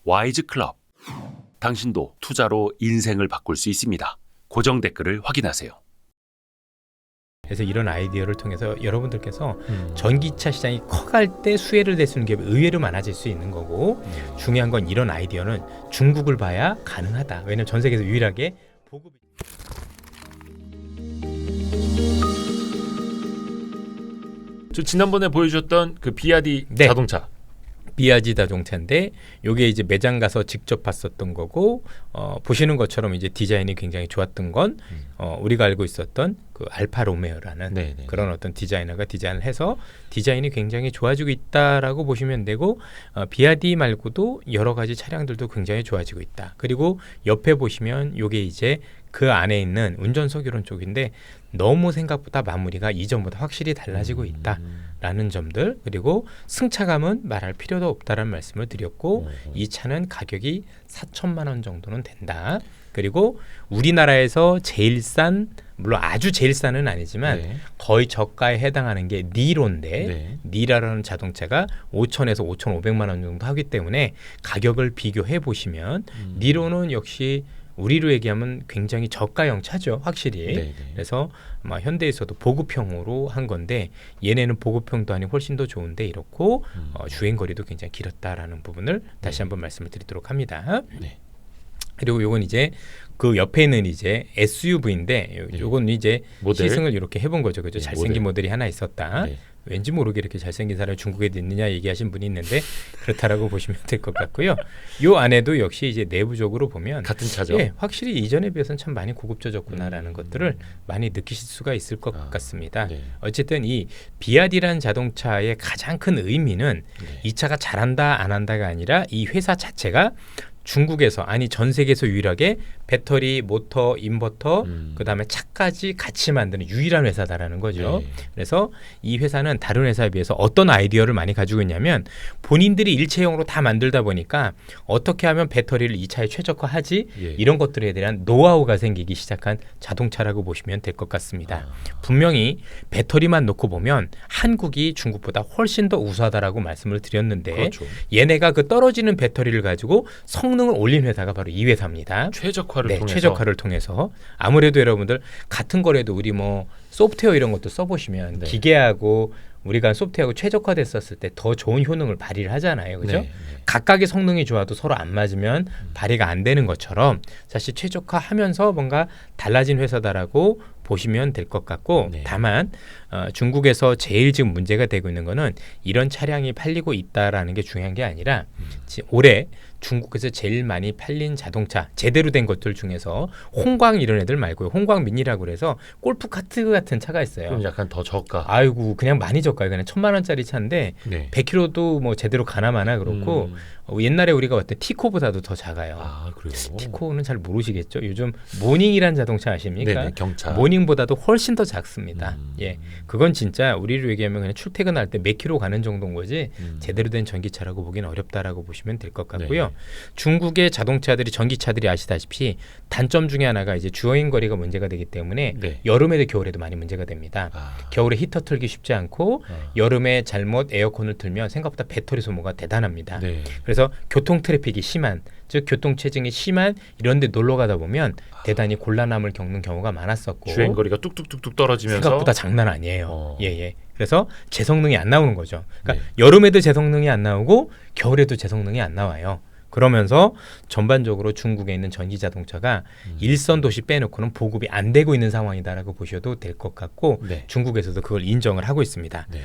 와이즈 클럽. 당신도 투자로 인생을 바꿀 수 있습니다. 고정 댓글을 확인하세요. 그래서 이런 아이디어를 통해서 여러분들께서 전기차 시장이 커갈 때 수혜를 낼 수 있는 게 의외로 많아질 수 있는 거고, 중요한 건 이런 아이디어는 중국을 봐야 가능하다. 왜냐하면 전 세계에서 유일하게 보급이 저 지난번에 보여주셨던 그 비아디 네. 자동차. 비아지 자동차인데 요게 이제 매장 가서 직접 봤었던 거고, 보시는 것처럼 이제 디자인이 굉장히 좋았던 건 우리가 알고 있었던 그 알파 로메오라는 네네. 그런 어떤 디자이너가 디자인을 해서 디자인이 굉장히 좋아지고 있다라고 보시면 되고, 비아디 말고도 여러 가지 차량들도 굉장히 좋아지고 있다. 그리고 옆에 보시면 요게 이제 그 안에 있는 운전석 이런 쪽인데 너무 생각보다 마무리가 이전보다 확실히 달라지고 있다라는 점들, 그리고 승차감은 말할 필요도 없다라는 말씀을 드렸고, 이 차는 가격이 4천만 원 정도는 된다. 그리고 우리나라에서 제일 싼, 물론 아주 제일 싼은 아니지만 네. 거의 저가에 해당하는 게 니로인데, 네. 니라라는 자동차가 5천에서 5,500만 원 정도 하기 때문에 가격을 비교해 보시면 니로는 역시 우리로 얘기하면 굉장히 저가형 차죠, 확실히. 네네. 그래서 아마 현대에서도 보급형으로 한 건데, 얘네는 보급형도 아니고 훨씬 더 좋은데 이렇고 주행 거리도 굉장히 길었다라는 부분을 다시 한번 말씀을 드리도록 합니다. 네. 그리고 요건 이제 그 옆에는 이제 SUV인데 요건 이제 모델? 시승을 이렇게 해본 거죠, 그죠? 네, 잘생긴 모델이 하나 있었다. 네. 왠지 모르게 이렇게 잘생긴 사람이 중국에도 있느냐 얘기하신 분이 있는데 그렇다라고 보시면 될 것 같고요. 요 안에도 역시 이제 내부적으로 보면 같은 차죠. 예, 확실히 이전에 비해서는 참 많이 고급져졌구나라는 것들을 많이 느끼실 수가 있을 것 같습니다. 네. 어쨌든 이 비아디라는 자동차의 가장 큰 의미는 네. 이 차가 잘한다 안 한다가 아니라 이 회사 자체가 중국에서, 아니 전 세계에서 유일하게 배터리, 모터, 인버터, 그다음에 차까지 같이 만드는 유일한 회사다라는 거죠. 네. 그래서 이 회사는 다른 회사에 비해서 어떤 아이디어를 많이 가지고 있냐면, 본인들이 일체형으로 다 만들다 보니까 어떻게 하면 배터리를 이 차에 최적화하지, 예. 이런 것들에 대한 노하우가 생기기 시작한 자동차라고 보시면 될 것 같습니다. 분명히 배터리만 놓고 보면 한국이 중국보다 훨씬 더 우수하다라고 말씀을 드렸는데, 그렇죠. 얘네가 그 떨어지는 배터리를 가지고 성능을 올린 회사가 바로 이 회사입니다. 최적화를 네, 통해서. 최적화를 통해서. 아무래도 여러분들 같은 거래도 우리 뭐 소프트웨어 이런 것도 써보시면 네. 기계하고 우리가 소프트웨어하고 최적화됐었을 때 더 좋은 효능을 발휘를 하잖아요, 그죠? 네, 네. 각각의 성능이 좋아도 서로 안 맞으면 발휘가 안 되는 것처럼 사실 최적화하면서 뭔가 달라진 회사다라고 보시면 될 것 같고, 네. 다만 중국에서 제일 지금 문제가 되고 있는 거는 이런 차량이 팔리고 있다라는 게 중요한 게 아니라 올해 중국에서 제일 많이 팔린 자동차 제대로 된 것들 중에서 홍광 이런 애들 말고요, 홍광 미니라고 그래서 골프 카트 같은 차가 있어요. 그럼 약간 더 저가. 아이고 그냥 많이 저가요. 그냥 1,000만 원짜리 차인데 네. 100km도 뭐 제대로 가나 마나 그렇고, 옛날에 우리가 봤던 티코보다도 더 작아요. 아, 그래요. 티코는 잘 모르시겠죠. 요즘 모닝이란 자동차 아십니까? 네네, 경차. 모닝보다도 훨씬 더 작습니다. 예, 그건 진짜 우리로 얘기하면 그냥 출퇴근할 때 몇 킬로 가는 정도인 거지 제대로 된 전기차라고 보기는 어렵다라고 보시면 될 것 같고요. 네. 중국의 자동차들이, 전기차들이 아시다시피 단점 중에 하나가 이제 주행 거리가 문제가 되기 때문에 네. 여름에도 겨울에도 많이 문제가 됩니다. 아. 겨울에 히터 틀기 쉽지 않고 여름에 잘못 에어컨을 틀면 생각보다 배터리 소모가 대단합니다. 네. 그래서 교통 트래픽이 심한, 즉 교통 체증이 심한 이런 데 놀러 가다 보면 대단히 곤란함을 겪는 경우가 많았었고, 주행 거리가 뚝뚝뚝뚝 떨어지면서 생각보다 장난 아니에요. 예. 그래서 제 성능이 안 나오는 거죠. 그러니까 네. 여름에도 제 성능이 안 나오고 겨울에도 제 성능이 안 나와요. 그러면서 전반적으로 중국에 있는 전기 자동차가 일선 도시 빼놓고는 보급이 안 되고 있는 상황이다라고 보셔도 될 것 같고, 네. 중국에서도 그걸 인정을 하고 있습니다. 네.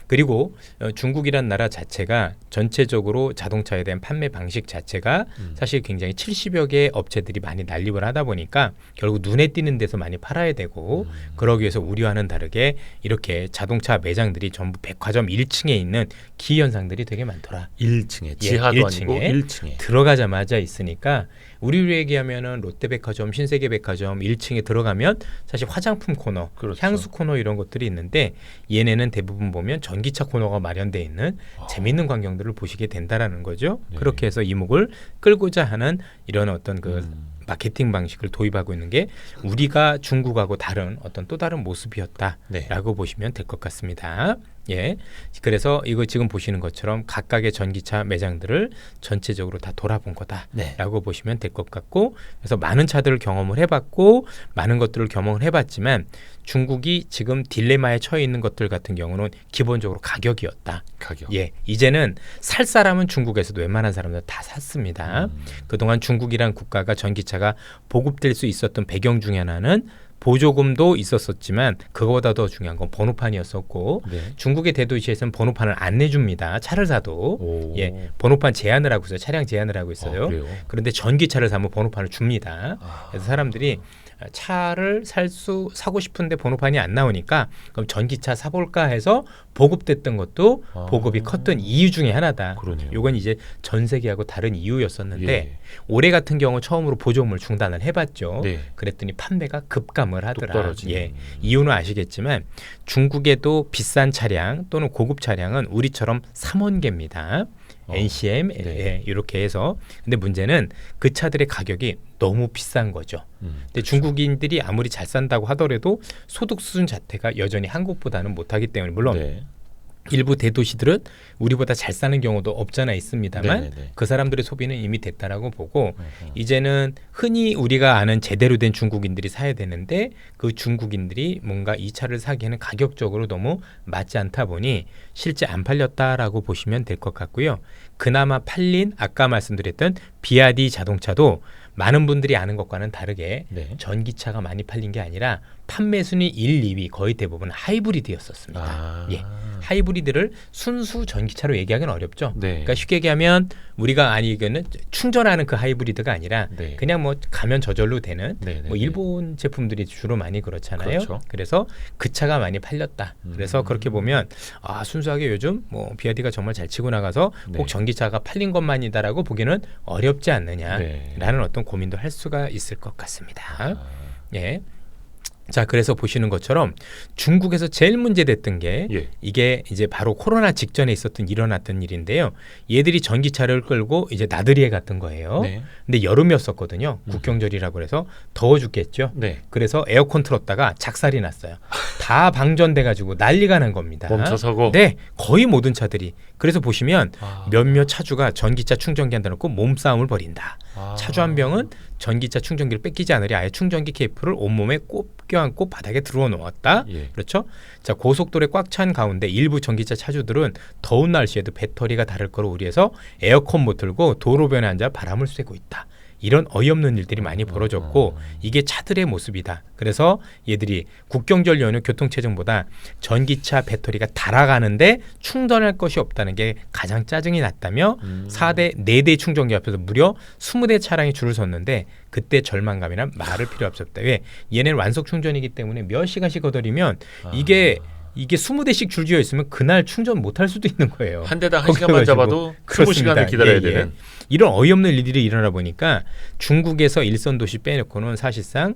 그리고 중국이란 나라 자체가 전체적으로 자동차에 대한 판매 방식 자체가 사실 굉장히 70여 개의 업체들이 많이 난립을 하다 보니까 결국 눈에 띄는 데서 많이 팔아야 되고, 그러기 위해서 우리와는 다르게 이렇게 자동차 매장들이 전부 백화점 1층에 있는 기현상들이 되게 많더라. 1층에 지하도 1층에 아니고 1층에 들어가자마자 있으니까, 우리로 얘기하면은 롯데백화점, 신세계백화점 1층에 들어가면 사실 화장품 코너, 그렇죠. 향수 코너 이런 것들이 있는데, 얘네는 대부분 보면 전기차 코너가 마련되어 있는 재미있는 광경들을 보시게 된다라는 거죠. 네. 그렇게 해서 이목을 끌고자 하는 이런 어떤 그 마케팅 방식을 도입하고 있는 게 우리가 중국하고 다른 어떤 또 다른 모습이었다라고 네. 보시면 될 것 같습니다. 예. 그래서 이거 지금 보시는 것처럼 각각의 전기차 매장들을 전체적으로 다 돌아본 거다라고 보시면 될 것 같고, 그래서 많은 차들을 경험을 해봤고 많은 것들을 경험을 해봤지만 중국이 지금 딜레마에 처해 있는 것들 같은 경우는 기본적으로 가격이었다. 가격. 예, 이제는 살 사람은 중국에서도 웬만한 사람들 다 샀습니다. 그동안 중국이란 국가가 전기차가 보급될 수 있었던 배경 중에 하나는 보조금도 있었었지만 그거보다 더 중요한 건 번호판이었었고 네. 중국의 대도시에서는 번호판을 안 내줍니다. 차를 사도 오. 예, 번호판 제한을 하고 있어요. 차량 제한을 하고 있어요. 그래요? 그런데 전기차를 사면 번호판을 줍니다. 아. 그래서 사람들이 차를 사고 싶은데 번호판이 안 나오니까 그럼 전기차 사볼까 해서 보급됐던 것도 아. 보급이 컸던 이유 중에 하나다. 그러네요. 이건 이제 전 세계하고 다른 이유였었는데 예. 올해 같은 경우 처음으로 보조금을 중단을 해봤죠. 네. 그랬더니 판매가 급감을 하더라. 뚝 떨어지네. 예, 이유는 아시겠지만 중국에도 비싼 차량 또는 고급 차량은 우리처럼 3원계입니다. NCM 네. 예, 이렇게 해서 근데 문제는 그 차들의 가격이 너무 비싼 거죠. 근데 중국인들이 아무리 잘 산다고 하더라도 소득 수준 자체가 여전히 한국보다는 못하기 때문에 물론 네. 일부 대도시들은 우리보다 잘 사는 경우도 없잖아 있습니다만 네네네. 그 사람들의 소비는 이미 됐다라고 보고 이제는 흔히 우리가 아는 제대로 된 중국인들이 사야 되는데 그 중국인들이 뭔가 이 차를 사기에는 가격적으로 너무 맞지 않다 보니 실제 안 팔렸다라고 보시면 될 것 같고요. 그나마 팔린 아까 말씀드렸던 비아디 자동차도 많은 분들이 아는 것과는 다르게 네. 전기차가 많이 팔린 게 아니라 판매 순위 1, 2위 거의 대부분 하이브리드였었습니다. 아. 예. 하이브리드를 순수 전기차로 얘기하기는 어렵죠. 네. 그러니까 쉽게 얘기하면 우리가 아니기는 충전하는 그 하이브리드가 아니라 네. 그냥 뭐 가면 저절로 되는 네네네. 뭐 일본 제품들이 주로 많이 그렇잖아요. 그렇죠. 그래서 그 차가 많이 팔렸다. 그래서 그렇게 보면 아 순수하게 요즘 뭐 비아디가 정말 잘 치고 나가서 네. 꼭 전기차가 팔린 것만이다라고 보기는 어렵지 않느냐라는 네. 어떤 고민도 할 수가 있을 것 같습니다. 아. 예. 자, 그래서 보시는 것처럼 중국에서 제일 문제됐던 게 예. 이게 이제 바로 코로나 직전에 일어났던 일인데요. 얘들이 전기차를 끌고 이제 나들이에 갔던 거예요. 네. 근데 여름이었었거든요. 국경절이라고 해서 더워 죽겠죠. 네. 그래서 에어컨 틀었다가 작살이 났어요. 다 방전돼가지고 난리가 난 겁니다. 멈춰서고. 네, 거의 모든 차들이. 그래서 보시면 아. 몇몇 차주가 전기차 충전기 한다 놓고 몸싸움을 벌인다. 아. 차주 한 명은 전기차 충전기를 뺏기지 않으려 아예 충전기 케이블을 온몸에 꼭 껴안고 바닥에 들어 놓았다. 예. 그렇죠? 자, 고속도로에 꽉 찬 가운데 일부 전기차 차주들은 더운 날씨에도 배터리가 다를 거로 우려해서 에어컨 못 틀고 도로변에 앉아 바람을 쐬고 있다. 이런 어이없는 일들이 많이 벌어졌고 이게 차들의 모습이다. 그래서 얘들이 국경절 연휴 교통체증보다 전기차 배터리가 닳아가는데 충전할 것이 없다는 게 가장 짜증이 났다며 4대 충전기 앞에서 무려 20대 차량이 줄을 섰는데 그때 절망감이란 말을 필요 없었다. 왜? 얘네는 완속 충전이기 때문에 몇 시간씩 거들이면 이게 20대씩 줄지어 있으면 그날 충전 못할 수도 있는 거예요. 한 대당 한 거기서 시간만 가지고. 잡아도 그렇습니다. 20시간을 기다려야 예, 예. 되는. 이런 어이없는 일들이 일어나 보니까 중국에서 일선 도시 빼놓고는 사실상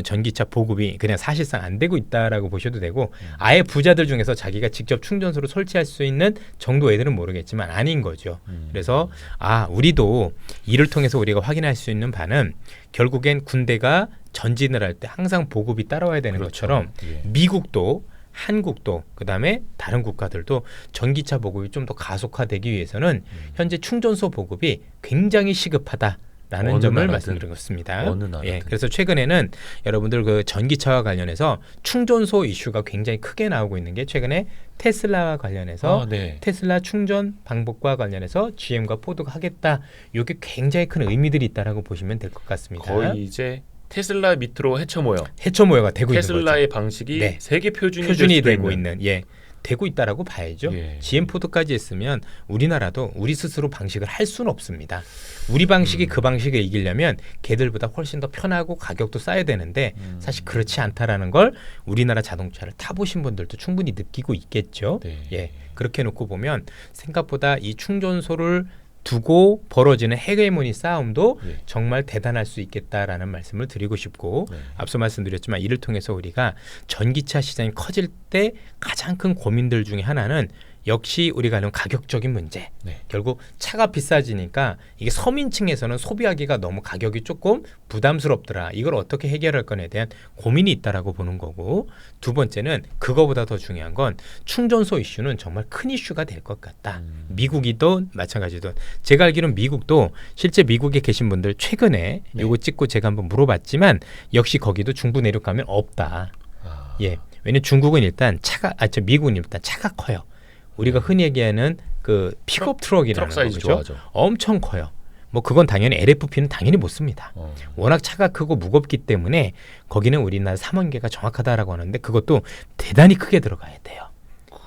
전기차 보급이 그냥 사실상 안 되고 있다라고 보셔도 되고 아예 부자들 중에서 자기가 직접 충전소를 설치할 수 있는 정도 애들은 모르겠지만 아닌 거죠. 그래서 우리도 이를 통해서 우리가 확인할 수 있는 바는 결국엔 군대가 전진을 할 때 항상 보급이 따라와야 되는 그렇죠. 것처럼 예. 미국도 한국도 그다음에 다른 국가들도 전기차 보급이 좀 더 가속화되기 위해서는 현재 충전소 보급이 굉장히 시급하다라는 어느 점을 나라든. 말씀드렸습니다. 어느 나라든. 예, 그래서 최근에는 여러분들 그 전기차와 관련해서 충전소 이슈가 굉장히 크게 나오고 있는 게 최근에 테슬라와 관련해서 네. 테슬라 충전 방법과 관련해서 GM과 포드가 하겠다. 이게 굉장히 큰 의미들이 있다라고 보시면 될 것 같습니다. 거의 이제 테슬라 밑으로 헤쳐 모여. 해초 모여가 되고 있는 거죠. 테슬라의 방식이 네. 세계 표준이 표준이 될 수도 되고 있는 되고 있다라고 봐야죠. 예. GM 포드까지 했으면 우리나라도 우리 스스로 방식을 할 수는 없습니다. 우리 방식이 그 방식을 이기려면 걔들보다 훨씬 더 편하고 가격도 싸야 되는데 사실 그렇지 않다라는 걸 우리나라 자동차를 타보신 분들도 충분히 느끼고 있겠죠. 네. 예, 그렇게 놓고 보면 생각보다 이 충전소를 두고 벌어지는 헤게모니 싸움도 예. 정말 대단할 수 있겠다라는 말씀을 드리고 싶고 네. 앞서 말씀드렸지만 이를 통해서 우리가 전기차 시장이 커질 때 가장 큰 고민들 중에 하나는 역시 우리가 하는 가격적인 문제. 네. 결국 차가 비싸지니까 이게 서민층에서는 소비하기가 너무 가격이 조금 부담스럽더라. 이걸 어떻게 해결할 건에 대한 고민이 있다라고 보는 거고, 두 번째는 그거보다 더 중요한 건 충전소 이슈는 정말 큰 이슈가 될 것 같다. 미국이든 마찬가지든 제가 알기로는 미국도 실제 미국에 계신 분들 최근에 네. 요거 찍고 제가 한번 물어봤지만 역시 거기도 중부 내륙 가면 없다. 예. 왜냐면 중국은 일단 미국은 일단 차가 커요. 우리가 흔히 얘기하는 그 픽업 트럭이라는 트럭 사이즈 거죠. 좋아하죠. 엄청 커요. 뭐 그건 당연히 LFP는 당연히 못 씁니다. 워낙 차가 크고 무겁기 때문에 거기는 우리나라 3원계가 정확하다라고 하는데 그것도 대단히 크게 들어가야 돼요.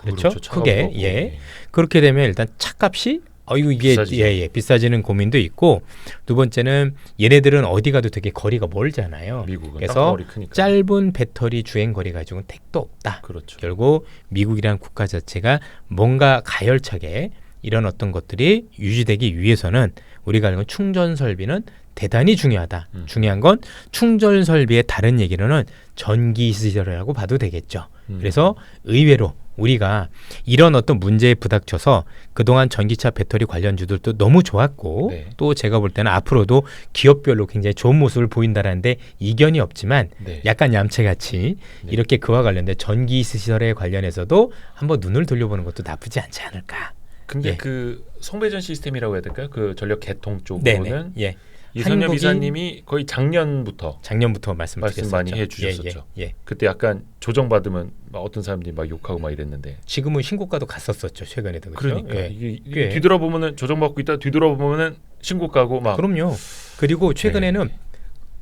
그렇죠? 차가 크게. 무겁고. 예. 그렇게 되면 일단 차값이 이게 비싸지죠. 비싸지는 고민도 있고, 두 번째는 얘네들은 어디 가도 되게 거리가 멀잖아요. 미국은 그래서 땅덩어리 크니까. 짧은 배터리 주행 거리 가지고는 택도 없다. 그렇죠. 결국 미국이라는 국가 자체가 뭔가 가열차게 이런 어떤 것들이 유지되기 위해서는 우리가 알고 있는 충전 설비는 대단히 중요하다. 중요한 건 충전 설비의 다른 얘기로는 전기 시설이라고 봐도 되겠죠. 그래서 의외로 우리가 이런 어떤 문제에 부닥쳐서 그동안 전기차 배터리 관련주들도 너무 좋았고 네. 또 제가 볼 때는 앞으로도 기업별로 굉장히 좋은 모습을 보인다라는데 이견이 없지만 네. 약간 얌체같이 네. 이렇게 그와 관련된 전기 시설에 관련해서도 한번 눈을 돌려보는 것도 나쁘지 않지 않을까. 근데 예. 그 송배전 시스템이라고 해야 될까요? 그 전력 개통 쪽으로는 네네. 예. 이선엽 한국이- 이사님이 거의 작년부터 작년부터 말씀 말씀드렸었죠. 많이 해주셨었죠. 예, 예, 예. 그때 약간 조정받으면 막 어떤 사람들이 막 욕하고 막 이랬는데. 지금은 신고가도 갔었었죠. 최근에도 그렇죠. 그러니까 예. 이게 꽤. 뒤돌아보면은 조정받고 있다 뒤돌아보면은 신고 가고 막. 그럼요. 그리고 최근에는 네.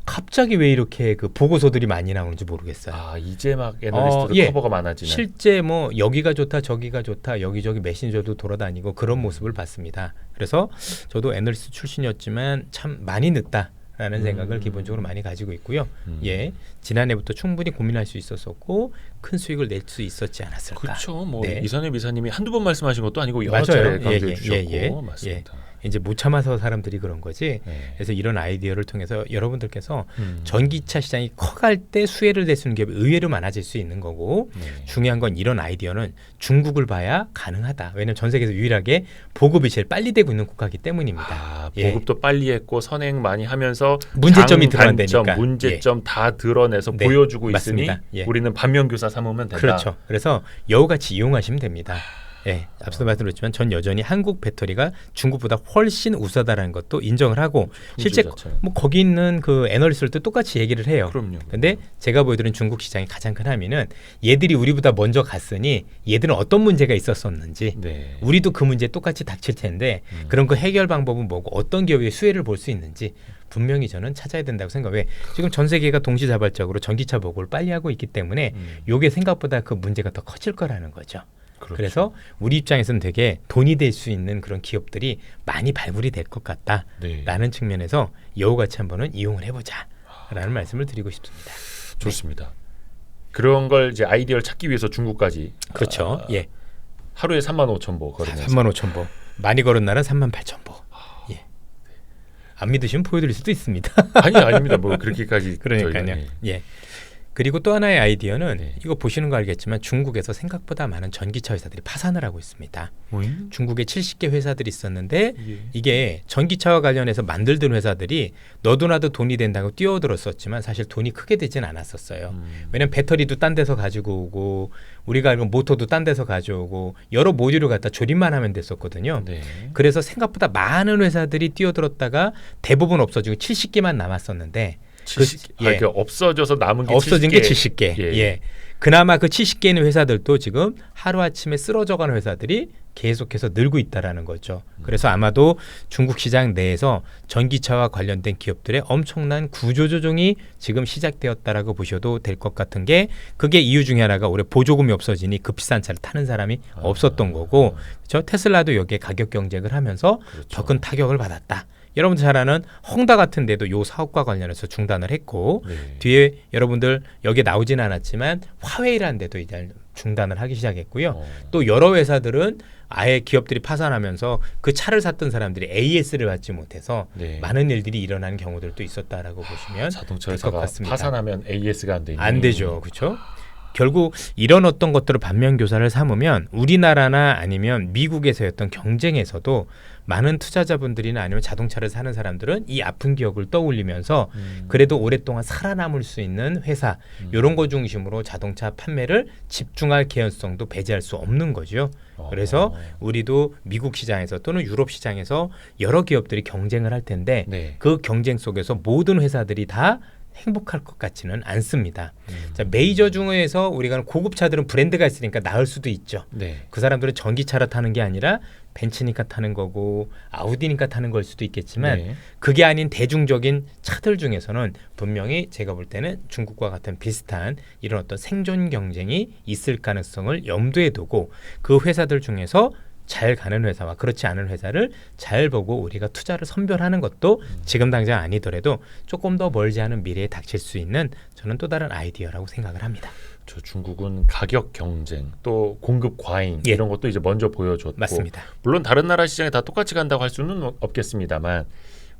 갑자기 왜 이렇게 그 보고서들이 많이 나오는지 모르겠어요. 아 이제 막 애널리스트도 예. 커버가 많아지는. 실제 뭐 여기가 좋다 저기가 좋다 여기저기 메신저도 돌아다니고 그런 모습을 봤습니다. 그래서 저도 애널리스트 출신이었지만 참 많이 늦다라는 생각을 기본적으로 많이 가지고 있고요. 예, 지난해부터 충분히 고민할 수 있었었고 큰 수익을 낼 수 있었지 않았을까. 그렇죠. 뭐 네. 이선엽 이사님이 한두 번 말씀하신 것도 아니고 여러 맞아요. 차례 예, 강조해 예, 주셨고 예, 예. 맞습니다. 이제 못 참아서 사람들이 그런 거지. 네. 그래서 이런 아이디어를 통해서 여러분들께서 음. 전기차 시장이 커갈 때 수혜를 낼 수 있는 기업이 의외로 많아질 수 있는 거고 네. 중요한 건 이런 아이디어는 중국을 봐야 가능하다. 왜냐하면 전 세계에서 유일하게 보급이 제일 빨리 되고 있는 국가이기 때문입니다. 아, 예. 보급도 빨리 했고 선행 많이 하면서 문제점이 장단점, 드러난다니까. 문제점 다 드러내서 네, 보여주고 맞습니다. 있으니 예. 우리는 반면교사 삼으면 된다. 그렇죠. 그래서 여우같이 이용하시면 됩니다. 예, 앞서도 말씀드렸지만 전 여전히 한국 배터리가 중국보다 훨씬 우수하다는 것도 인정을 하고 실제 자체는. 뭐 거기 있는 그 애널리스트들도 똑같이 얘기를 해요. 그럼요. 근데 제가 보여드린 중국 시장의 가장 큰 함의는 얘들이 우리보다 먼저 갔으니 얘들은 어떤 문제가 있었었는지 네. 우리도 그 문제에 똑같이 닥칠 텐데 그럼 그 해결 방법은 뭐고 어떤 기업의 수혜를 볼 수 있는지 분명히 저는 찾아야 된다고 생각해요. 왜? 지금 전 세계가 동시다발적으로 전기차 보급을 빨리 하고 있기 때문에 요게 생각보다 그 문제가 더 커질 거라는 거죠. 그렇죠. 그래서 우리 입장에서는 되게 돈이 될 수 있는 그런 기업들이 많이 발굴이 될 것 같다라는 네. 측면에서 여우같이 한번은 이용을 해보자라는 말씀을 드리고 싶습니다. 좋습니다. 그런 걸 이제 아이디어를 찾기 위해서 중국까지 그렇죠. 예, 하루에 35,000보 걸으면서 35,000보 많이 걸은 날은 38,000보. 예, 안 믿으시면 보여드릴 수도 있습니다. 아니 아닙니다. 뭐 그렇게까지 그러니까요. 저희가, 예. 그리고 또 하나의 아이디어는 네. 이거 보시는 거 알겠지만 중국에서 생각보다 많은 전기차 회사들이 파산을 하고 있습니다. 중국에 70개 회사들이 있었는데 예. 이게 전기차와 관련해서 만들던 회사들이 너도 나도 돈이 된다고 뛰어들었었지만 사실 돈이 크게 되진 않았었어요. 왜냐면 배터리도 딴 데서 가지고 오고 우리가 알고 모터도 딴 데서 가져오고 여러 모듈을 갖다 조립만 하면 됐었거든요. 네. 그래서 생각보다 많은 회사들이 뛰어들었다가 대부분 없어지고 70개만 남았었는데 70, 예. 이게 없어져서 남은 게 없어진 70개. 게 70개. 예. 예. 그나마 그 70개 있는 회사들도 지금 하루아침에 쓰러져가는 회사들이 계속해서 늘고 있다라는 거죠. 그래서 아마도 중국 시장 내에서 전기차와 관련된 기업들의 엄청난 구조조정이 지금 시작되었다라고 보셔도 될 것 같은 게 그게 이유 중에 하나가 올해 보조금이 없어지니 그 비싼 차를 타는 사람이 없었던 거고 그렇죠? 테슬라도 여기에 가격 경쟁을 하면서 그렇죠. 더 큰 타격을 받았다. 여러분들 잘 아는 헝다 같은 데도 요 사업과 관련해서 중단을 했고 네. 뒤에 여러분들 여기에 나오진 않았지만 화웨이라는 데도 이제 중단을 하기 시작했고요. 또 여러 회사들은 아예 기업들이 파산하면서 그 차를 샀던 사람들이 AS를 받지 못해서 네. 많은 일들이 일어나는 경우들도 있었다라고 보시면 자동차 될 것 회사가 같습니다. 파산하면 AS가 안 되니 안 되죠, 그렇죠? 결국 이런 어떤 것들을 반면교사를 삼으면 우리나라나 아니면 미국에서의 어떤 경쟁에서도 많은 투자자분들이나 아니면 자동차를 사는 사람들은 이 아픈 기억을 떠올리면서 그래도 오랫동안 살아남을 수 있는 회사 이런 거 중심으로 자동차 판매를 집중할 개연성도 배제할 수 없는 거죠. 그래서 우리도 미국 시장에서 또는 유럽 시장에서 여러 기업들이 경쟁을 할 텐데 네. 그 경쟁 속에서 모든 회사들이 다 행복할 것 같지는 않습니다. 자, 메이저 중에서 우리가 고급차들은 브랜드가 있으니까 나을 수도 있죠. 네. 그 사람들은 전기차를 타는 게 아니라 벤츠니까 타는 거고 아우디니까 타는 걸 수도 있겠지만 네. 그게 아닌 대중적인 차들 중에서는 분명히 제가 볼 때는 중국과 같은 비슷한 이런 어떤 생존 경쟁이 있을 가능성을 염두에 두고 그 회사들 중에서 잘 가는 회사와 그렇지 않은 회사를 잘 보고 우리가 투자를 선별하는 것도 지금 당장 아니더라도 조금 더 멀지 않은 미래에 닥칠 수 있는 저는 또 다른 아이디어라고 생각을 합니다. 저 중국은 가격 경쟁 또 공급 과잉 예. 이런 것도 이제 먼저 보여줬고 맞습니다. 물론 다른 나라 시장에 다 똑같이 간다고 할 수는 없겠습니다만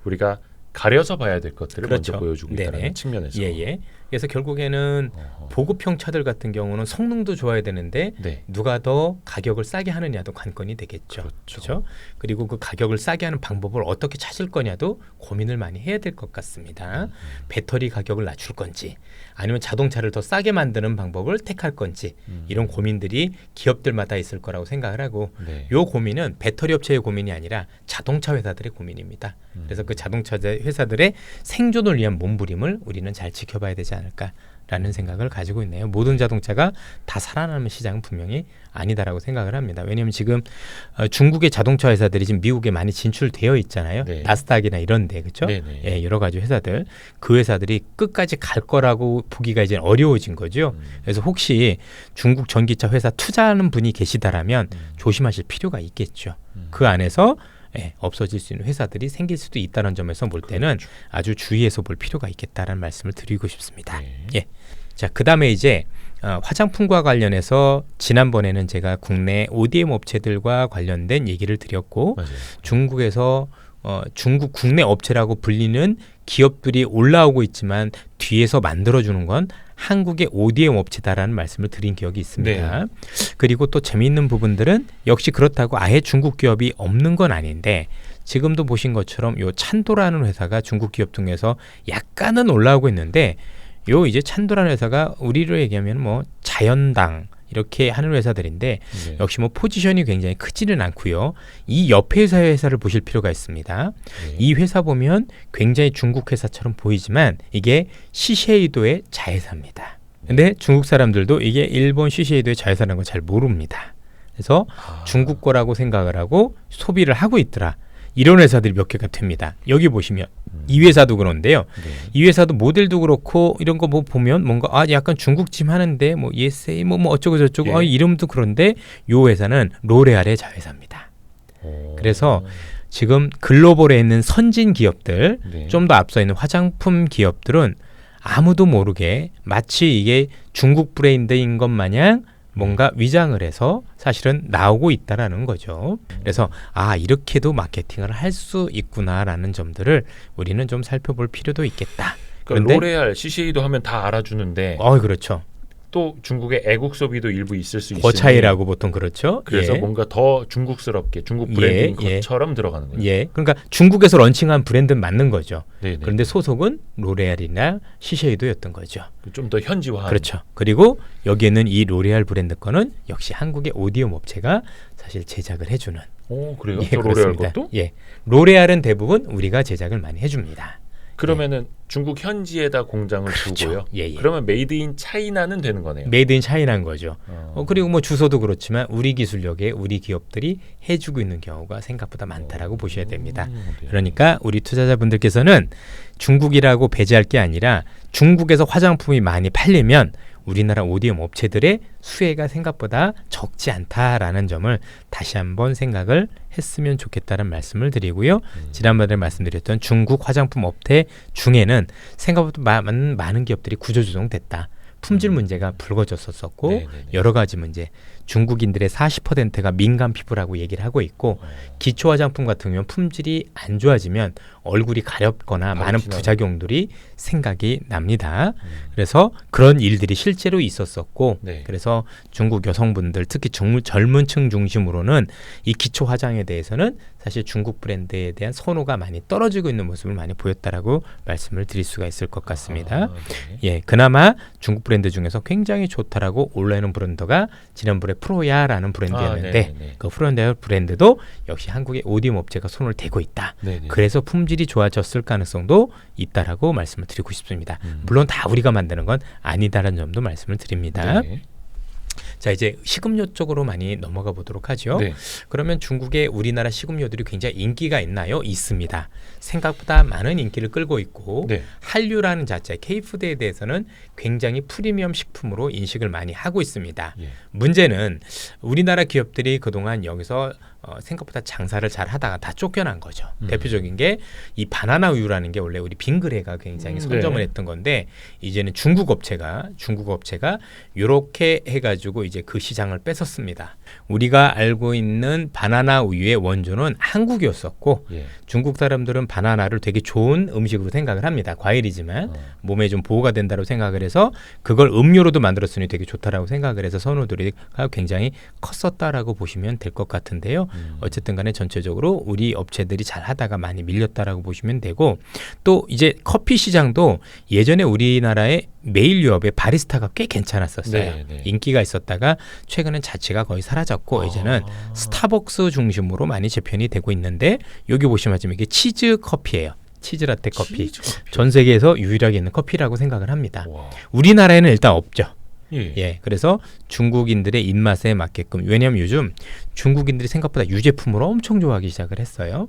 우리가 가려서 봐야 될 것들을 그렇죠. 먼저 보여주고 네네. 있다는 측면에서 예예. 그래서 결국에는 보급형 차들 같은 경우는 성능도 좋아야 되는데 네. 누가 더 가격을 싸게 하느냐도 관건이 되겠죠. 그렇죠. 그리고 그 가격을 싸게 하는 방법을 어떻게 찾을 거냐도 고민을 많이 해야 될 것 같습니다. 배터리 가격을 낮출 건지 아니면 자동차를 더 싸게 만드는 방법을 택할 건지 이런 고민들이 기업들마다 있을 거라고 생각을 하고 네. 요 고민은 배터리 업체의 고민이 아니라 자동차 회사들의 고민입니다. 그래서 그 자동차 회사들의 생존을 위한 몸부림을 우리는 잘 지켜봐야 되지 않을까라는 생각을 가지고 있네요. 모든 자동차가 다 살아남는 시장은 분명히 아니다라고 생각을 합니다. 왜냐하면 지금 중국의 자동차 회사들이 지금 미국에 많이 진출되어 있잖아요. 네. 나스닥이나 이런데 그렇죠? 네네. 예, 여러 가지 회사들 그 회사들이 끝까지 갈 거라고 보기가 이제 어려워진 거죠. 그래서 혹시 중국 전기차 회사 투자하는 분이 계시다라면 조심하실 필요가 있겠죠. 그 안에서 없어질 수 있는 회사들이 생길 수도 있다는 점에서 볼 때는 그렇죠. 아주 주의해서 볼 필요가 있겠다라는 말씀을 드리고 싶습니다. 네. 예. 자, 그다음에 이제 화장품과 관련해서 지난번에는 제가 국내 ODM 업체들과 관련된 얘기를 드렸고 맞아요. 중국에서 중국 국내 업체라고 불리는 기업들이 올라오고 있지만 뒤에서 만들어주는 건 한국의 ODM 업체다라는 말씀을 드린 기억이 있습니다. 네. 그리고 또 재미있는 부분들은 역시 그렇다고 아예 중국 기업이 없는 건 아닌데 지금도 보신 것처럼 요 찬도라는 회사가 중국 기업 중에서 약간은 올라오고 있는데 요 이제 찬도라는 회사가 우리로 얘기하면 뭐 자연당 이렇게 하는 회사들인데 네. 역시 뭐 포지션이 굉장히 크지는 않고요. 이 옆에 회사를 보실 필요가 있습니다. 네. 이 회사 보면 굉장히 중국 회사처럼 보이지만 이게 시쉐이도의 자회사입니다. 근데 중국 사람들도 이게 일본 시쉐이도의 자회사라는 걸 잘 모릅니다. 그래서 중국 거라고 생각을 하고 소비를 하고 있더라. 이런 회사들이 몇 개가 됩니다. 여기 보시면 이 회사도 그런데요. 네. 이 회사도 모델도 그렇고 이런 거 뭐 보면 뭔가 약간 중국집 하는데 뭐 ESA 뭐 어쩌고 저쩌고 예. 이름도 그런데 요 회사는 로레알의 자회사입니다. 그래서 지금 글로벌에 있는 선진 기업들 네. 좀 더 앞서 있는 화장품 기업들은 아무도 모르게 마치 이게 중국 브랜드인 것 마냥 뭔가 위장을 해서 사실은 나오고 있다라는 거죠. 그래서 이렇게도 마케팅을 할 수 있구나라는 점들을 우리는 좀 살펴볼 필요도 있겠다. 그러니까 로레알, CCA도 하면 다 알아주는데 그렇죠. 또 중국의 애국 소비도 일부 있을 수 있으니 그 차이라고 보통 그렇죠. 그래서 예. 뭔가 더 중국스럽게 중국 브랜드인 예. 것처럼 들어가는 거예요. 예, 그러니까 중국에서 런칭한 브랜드는 맞는 거죠. 네네. 그런데 소속은 로레알이나 시쉐이도였던 거죠. 좀 더 현지화한. 그렇죠. 그리고 여기에는 이 로레알 브랜드 거는 역시 한국의 오디오 업체가 사실 제작을 해주는. 그래요? 예, 저 로레알 그렇습니다. 것도? 예, 로레알은 대부분 우리가 제작을 많이 해줍니다. 그러면은 중국 현지에다 공장을 두고요. 예. 그러면 메이드 인 차이나는 되는 거네요. 메이드 인 차이나인 거죠. 그리고 뭐 주소도 그렇지만 우리 기술력에 우리 기업들이 해주고 있는 경우가 생각보다 많다라고 보셔야 됩니다. 네. 그러니까 우리 투자자분들께서는 중국이라고 배제할 게 아니라 중국에서 화장품이 많이 팔리면 우리나라 오디움 업체들의 수혜가 생각보다 적지 않다라는 점을 다시 한번 생각을 했으면 좋겠다는 말씀을 드리고요. 지난번에 말씀드렸던 중국 화장품 업체 중에는 생각보다 많은 기업들이 구조조정됐다. 품질 문제가 불거졌었고 네네네. 여러 가지 문제. 중국인들의 40%가 민감 피부라고 얘기를 하고 있고 기초 화장품 같은 경우는 품질이 안 좋아지면 얼굴이 가렵거나 많은 부작용들이 생각이 납니다. 그래서 그런 일들이 실제로 있었었고 네. 그래서 중국 여성분들 특히 젊은 층 중심으로는 이 기초 화장에 대해서는 사실 중국 브랜드에 대한 선호가 많이 떨어지고 있는 모습을 많이 보였다라고 말씀을 드릴 수가 있을 것 같습니다. 네. 예, 그나마 중국 브랜드 중에서 굉장히 좋다라고 올라오는 브랜드가 지난번에 프로야라는 브랜드였는데 그 프로야 브랜드도 역시 한국의 오디움 업체가 손을 대고 있다. 네네. 그래서 품질이 좋아졌을 가능성도 있다라고 말씀을 드리고 싶습니다. 물론 다 우리가 만드는 건 아니다라는 점도 말씀을 드립니다. 네. 자, 이제 식음료 쪽으로 많이 넘어가 보도록 하죠. 네. 그러면 중국의 우리나라 식음료들이 굉장히 인기가 있나요? 있습니다. 생각보다 많은 인기를 끌고 있고 네. 한류라는 자체, K푸드에 대해서는 굉장히 프리미엄 식품으로 인식을 많이 하고 있습니다. 예. 문제는 우리나라 기업들이 그동안 여기서 생각보다 장사를 잘 하다가 다 쫓겨난 거죠. 대표적인 게 이 바나나 우유라는 게 원래 우리 빙그레가 굉장히 선점을 했던 건데 이제는 중국 업체가 이렇게 해가지고 이제 그 시장을 뺏었습니다. 우리가 알고 있는 바나나 우유의 원조는 한국이었었고 예. 중국 사람들은 바나나를 되게 좋은 음식으로 생각을 합니다. 과일이지만 몸에 좀 보호가 된다고 생각을 해서 그걸 음료로도 만들었으니 되게 좋다라고 생각을 해서 선호들이 굉장히 컸었다라고 보시면 될 것 같은데요. 어쨌든 간에 전체적으로 우리 업체들이 잘 하다가 많이 밀렸다라고 보시면 되고 또 이제 커피 시장도 예전에 우리나라의 메일 유업의 바리스타가 꽤 괜찮았었어요. 네, 네. 인기가 있었다가 최근엔 자체가 거의 사라졌고 이제는 스타벅스 중심으로 많이 재편이 되고 있는데 여기 보시면 지금 이게 치즈 커피예요. 치즈 라떼 커피. 전 세계에서 유일하게 있는 커피라고 생각을 합니다. 와. 우리나라에는 일단 없죠. 예. 예, 그래서 중국인들의 입맛에 맞게끔 왜냐하면 요즘 중국인들이 생각보다 유제품을 엄청 좋아하기 시작을 했어요.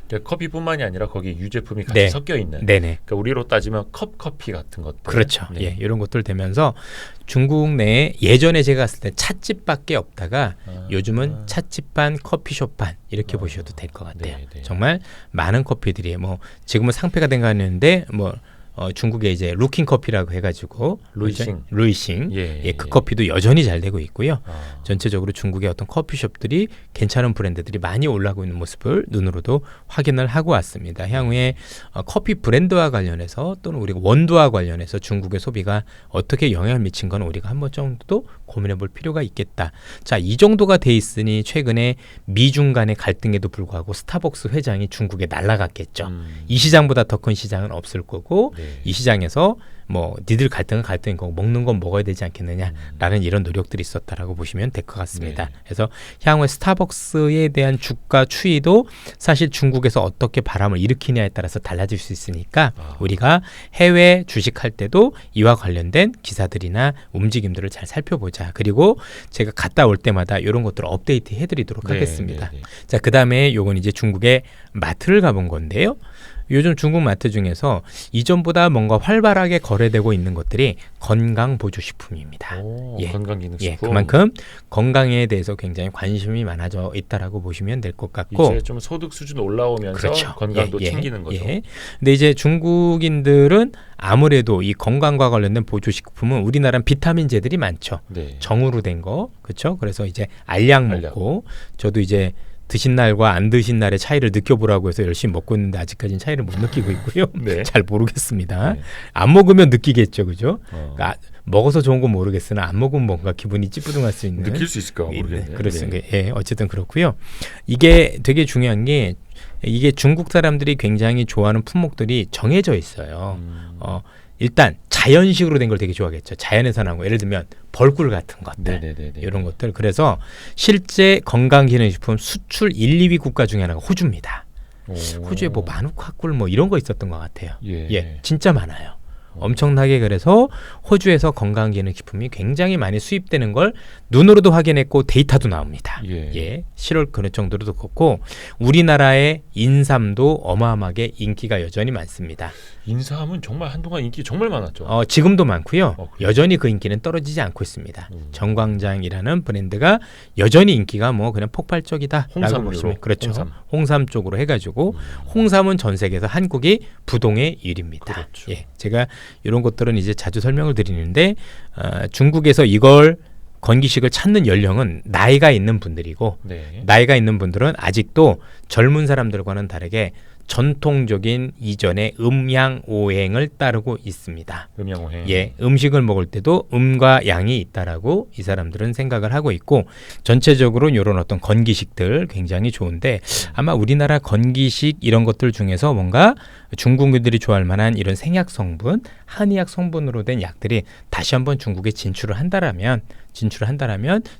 그러니까 커피뿐만이 아니라 거기 유제품이 같이 네. 섞여 있는. 네네. 그러니까 우리로 따지면 컵 커피 같은 것들. 그렇죠. 네. 예, 이런 것들 되면서 중국 내에 예전에 제가 갔을 때 찻집밖에 없다가 요즘은 찻집 반 커피숍 반 이렇게 보셔도 될 것 같아요. 네, 네. 정말 많은 커피들이 뭐 지금은 상폐가 된 거 아닌데 뭐 중국에 이제 루킹 커피라고 해가지고 루이싱 예, 그 커피도 여전히 잘 되고 있고요. 아. 전체적으로 중국의 어떤 커피숍들이 괜찮은 브랜드들이 많이 올라오고 있는 모습을 눈으로도 확인을 하고 왔습니다. 향후에 커피 브랜드와 관련해서 또는 우리가 원두와 관련해서 중국의 소비가 어떻게 영향을 미친 건 우리가 한 번 정도 고민해 볼 필요가 있겠다. 자, 이 정도가 돼 있으니 최근에 미중 간의 갈등에도 불구하고 스타벅스 회장이 중국에 날아갔겠죠. 이 시장보다 더 큰 시장은 없을 거고 네. 이 시장에서 뭐 니들 갈등은 갈등인 거고 먹는 건 먹어야 되지 않겠느냐라는 이런 노력들이 있었다라고 보시면 될 것 같습니다. 네. 그래서 향후에 스타벅스에 대한 주가 추이도 사실 중국에서 어떻게 바람을 일으키냐에 따라서 달라질 수 있으니까 우리가 해외 주식할 때도 이와 관련된 기사들이나 움직임들을 잘 살펴보자. 그리고 제가 갔다 올 때마다 이런 것들을 업데이트 해드리도록 네, 하겠습니다. 네, 네. 자, 그 다음에 요건 이제 중국의 마트를 가본 건데요. 요즘 중국 마트 중에서 이전보다 뭔가 활발하게 거래되고 있는 것들이 건강보조식품입니다. 오, 예. 건강기능식품. 예, 그만큼 건강에 대해서 굉장히 관심이 많아져 있다라고 보시면 될 것 같고 이제 좀 소득 수준 올라오면서 그렇죠. 건강도 예, 챙기는 거죠. 예. 근데 이제 중국인들은 아무래도 이 건강과 관련된 보조식품은 우리나라는 비타민제들이 많죠. 네. 정으로 된 거, 그렇죠? 그래서 이제 알약 먹고 저도 이제 드신 날과 안 드신 날의 차이를 느껴보라고 해서 열심히 먹고 있는데 아직까지는 차이를 못 느끼고 있고요. 네. 잘 모르겠습니다. 네. 안 먹으면 느끼겠죠, 그죠? 그러니까 먹어서 좋은 건 모르겠으나 안 먹으면 뭔가 기분이 찌뿌둥할 수 있는. 느낄 수 있을까 모르겠네요. 그렇습니다. 예, 어쨌든 그렇고요. 이게 되게 중요한 게 이게 중국 사람들이 굉장히 좋아하는 품목들이 정해져 있어요. 일단 자연식으로 된 걸 되게 좋아하겠죠. 자연에서 나온 거. 예를 들면 벌꿀 같은 것들. 네네네네. 이런 것들. 그래서 실제 건강기능식품 수출 1, 2위 국가 중에 하나가 호주입니다. 오. 호주에 뭐 마누카꿀 뭐 이런 거 있었던 것 같아요. 예. 진짜 많아요. 엄청나게 그래서 호주에서 건강기능식품이 굉장히 많이 수입되는 걸 눈으로도 확인했고 데이터도 나옵니다. 예. 실을 그럴 정도로도 그렇고 우리나라의 인삼도 어마어마하게 인기가 여전히 많습니다. 인삼은 정말 한동안 인기 정말 많았죠. 지금도 많고요. 그래요? 여전히 그 인기는 떨어지지 않고 있습니다. 정광장이라는 브랜드가 여전히 인기가 뭐 그냥 폭발적이다라고 홍삼으로? 보시면 그렇죠. 홍삼 쪽으로 해가지고 홍삼은 전 세계에서 한국이 부동의 1위입니다. 그렇죠. 예, 제가 이런 것들은 이제 자주 설명을 드리는데 중국에서 이걸 건기식을 찾는 연령은 나이가 있는 분들이고 네. 나이가 있는 분들은 아직도 젊은 사람들과는 다르게 전통적인 이전의 음양오행을 따르고 있습니다. 음양오행. 예, 음식을 먹을 때도 음과 양이 있다라고 이 사람들은 생각을 하고 있고 전체적으로 이런 어떤 건기식들 굉장히 좋은데 아마 우리나라 건기식 이런 것들 중에서 뭔가 중국인들이 좋아할 만한 이런 생약 성분, 한의학 성분으로 된 약들이 다시 한번 중국에 진출을 한다라면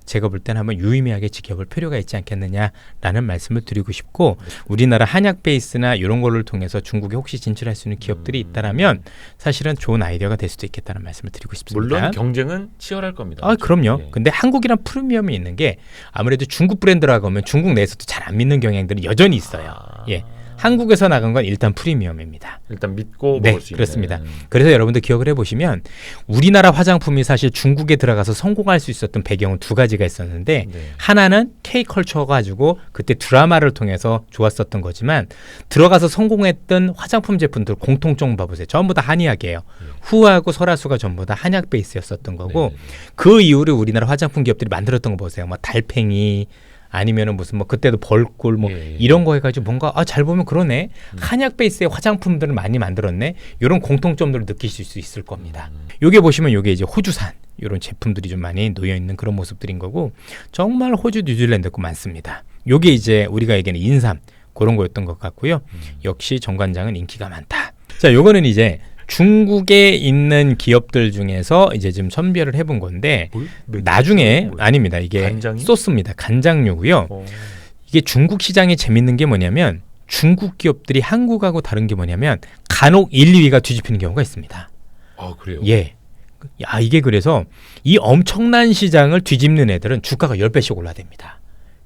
제가 볼 때는 한번 유의미하게 지켜볼 필요가 있지 않겠느냐라는 말씀을 드리고 싶고 우리나라 한약 베이스나 이런 거를 통해서 중국에 혹시 진출할 수 있는 기업들이 있다라면 사실은 좋은 아이디어가 될 수도 있겠다는 말씀을 드리고 싶습니다. 물론 경쟁은 치열할 겁니다. 아, 그럼요. 예. 근데 한국이란 프리미엄이 있는 게 아무래도 중국 브랜드라고 하면 중국 내에서도 잘 안 믿는 경향들이 여전히 있어요. 예. 한국에서 나간 건 일단 프리미엄입니다. 일단 믿고 네, 먹을 수 그렇습니다. 있는. 그래서 여러분들 기억을 해보시면 우리나라 화장품이 사실 중국에 들어가서 성공할 수 있었던 배경은 두 가지가 있었는데 네. 하나는 K컬처 가지고 그때 드라마를 통해서 좋았었던 거지만 들어가서 성공했던 화장품 제품들 공통점 봐보세요. 전부 다 한의학이에요. 후하고 설화수가 전부 다 한약 베이스였었던 거고 네. 그 이후로 우리나라 화장품 기업들이 만들었던 거 보세요. 뭐 달팽이 아니면은 무슨 뭐 그때도 벌꿀 뭐 예. 이런 거 해가지고 뭔가 잘 보면 그러네 한약 베이스의 화장품들을 많이 만들었네 이런 공통점들을 느끼실 수 있을 겁니다. 요게 보시면 요게 이제 호주산 이런 제품들이 좀 많이 놓여 있는 그런 모습들인 거고 정말 호주 뉴질랜드 거 많습니다. 요게 이제 우리가 얘기하는 인삼 그런 거였던 것 같고요. 역시 정관장은 인기가 많다. 자, 요거는 이제 중국에 있는 기업들 중에서 이제 지금 선별을 해본 건데 나중에 아닙니다. 이게 간장이? 소스입니다. 간장류고요. 어. 이게 중국 시장이 재밌는 게 뭐냐면 중국 기업들이 한국하고 다른 게 뭐냐면 간혹 1, 2위가 뒤집히는 경우가 있습니다. 아, 그래요? 예. 야, 이게 그래서 이 엄청난 시장을 뒤집는 애들은 주가가 10배씩 올라댑니다.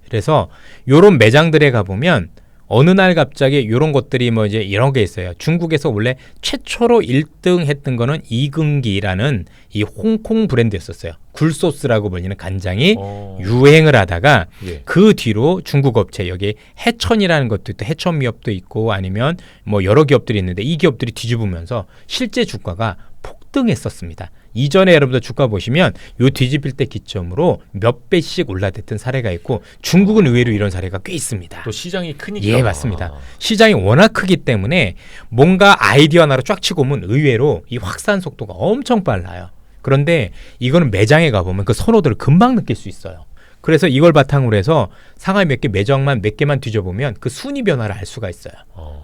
그래서 요런 매장들에 가보면 어느 날 갑자기 이런 것들이 뭐 이제 이런 게 있어요. 중국에서 원래 최초로 1등 했던 거는 이근기라는 이 홍콩 브랜드였었어요. 굴소스라고 불리는 간장이 유행을 하다가 예. 그 뒤로 중국 업체 여기 해천이라는 것도 있고 해천미업도 있고 아니면 뭐 여러 기업들이 있는데 이 기업들이 뒤집으면서 실제 주가가 폭등했었습니다. 이전에 여러분들 주가 보시면 요 뒤집힐 때 기점으로 몇 배씩 올라댔던 사례가 있고 중국은 의외로 이런 사례가 꽤 있습니다. 또 시장이 크니까. 예, 맞습니다. 시장이 워낙 크기 때문에 뭔가 아이디어 하나로 쫙 치고 오면 의외로 이 확산 속도가 엄청 빨라요. 그런데 이거는 매장에 가보면 그 선호도를 금방 느낄 수 있어요. 그래서 이걸 바탕으로 해서 상하이 매장만 몇 개만 뒤져보면 그 순위 변화를 알 수가 있어요.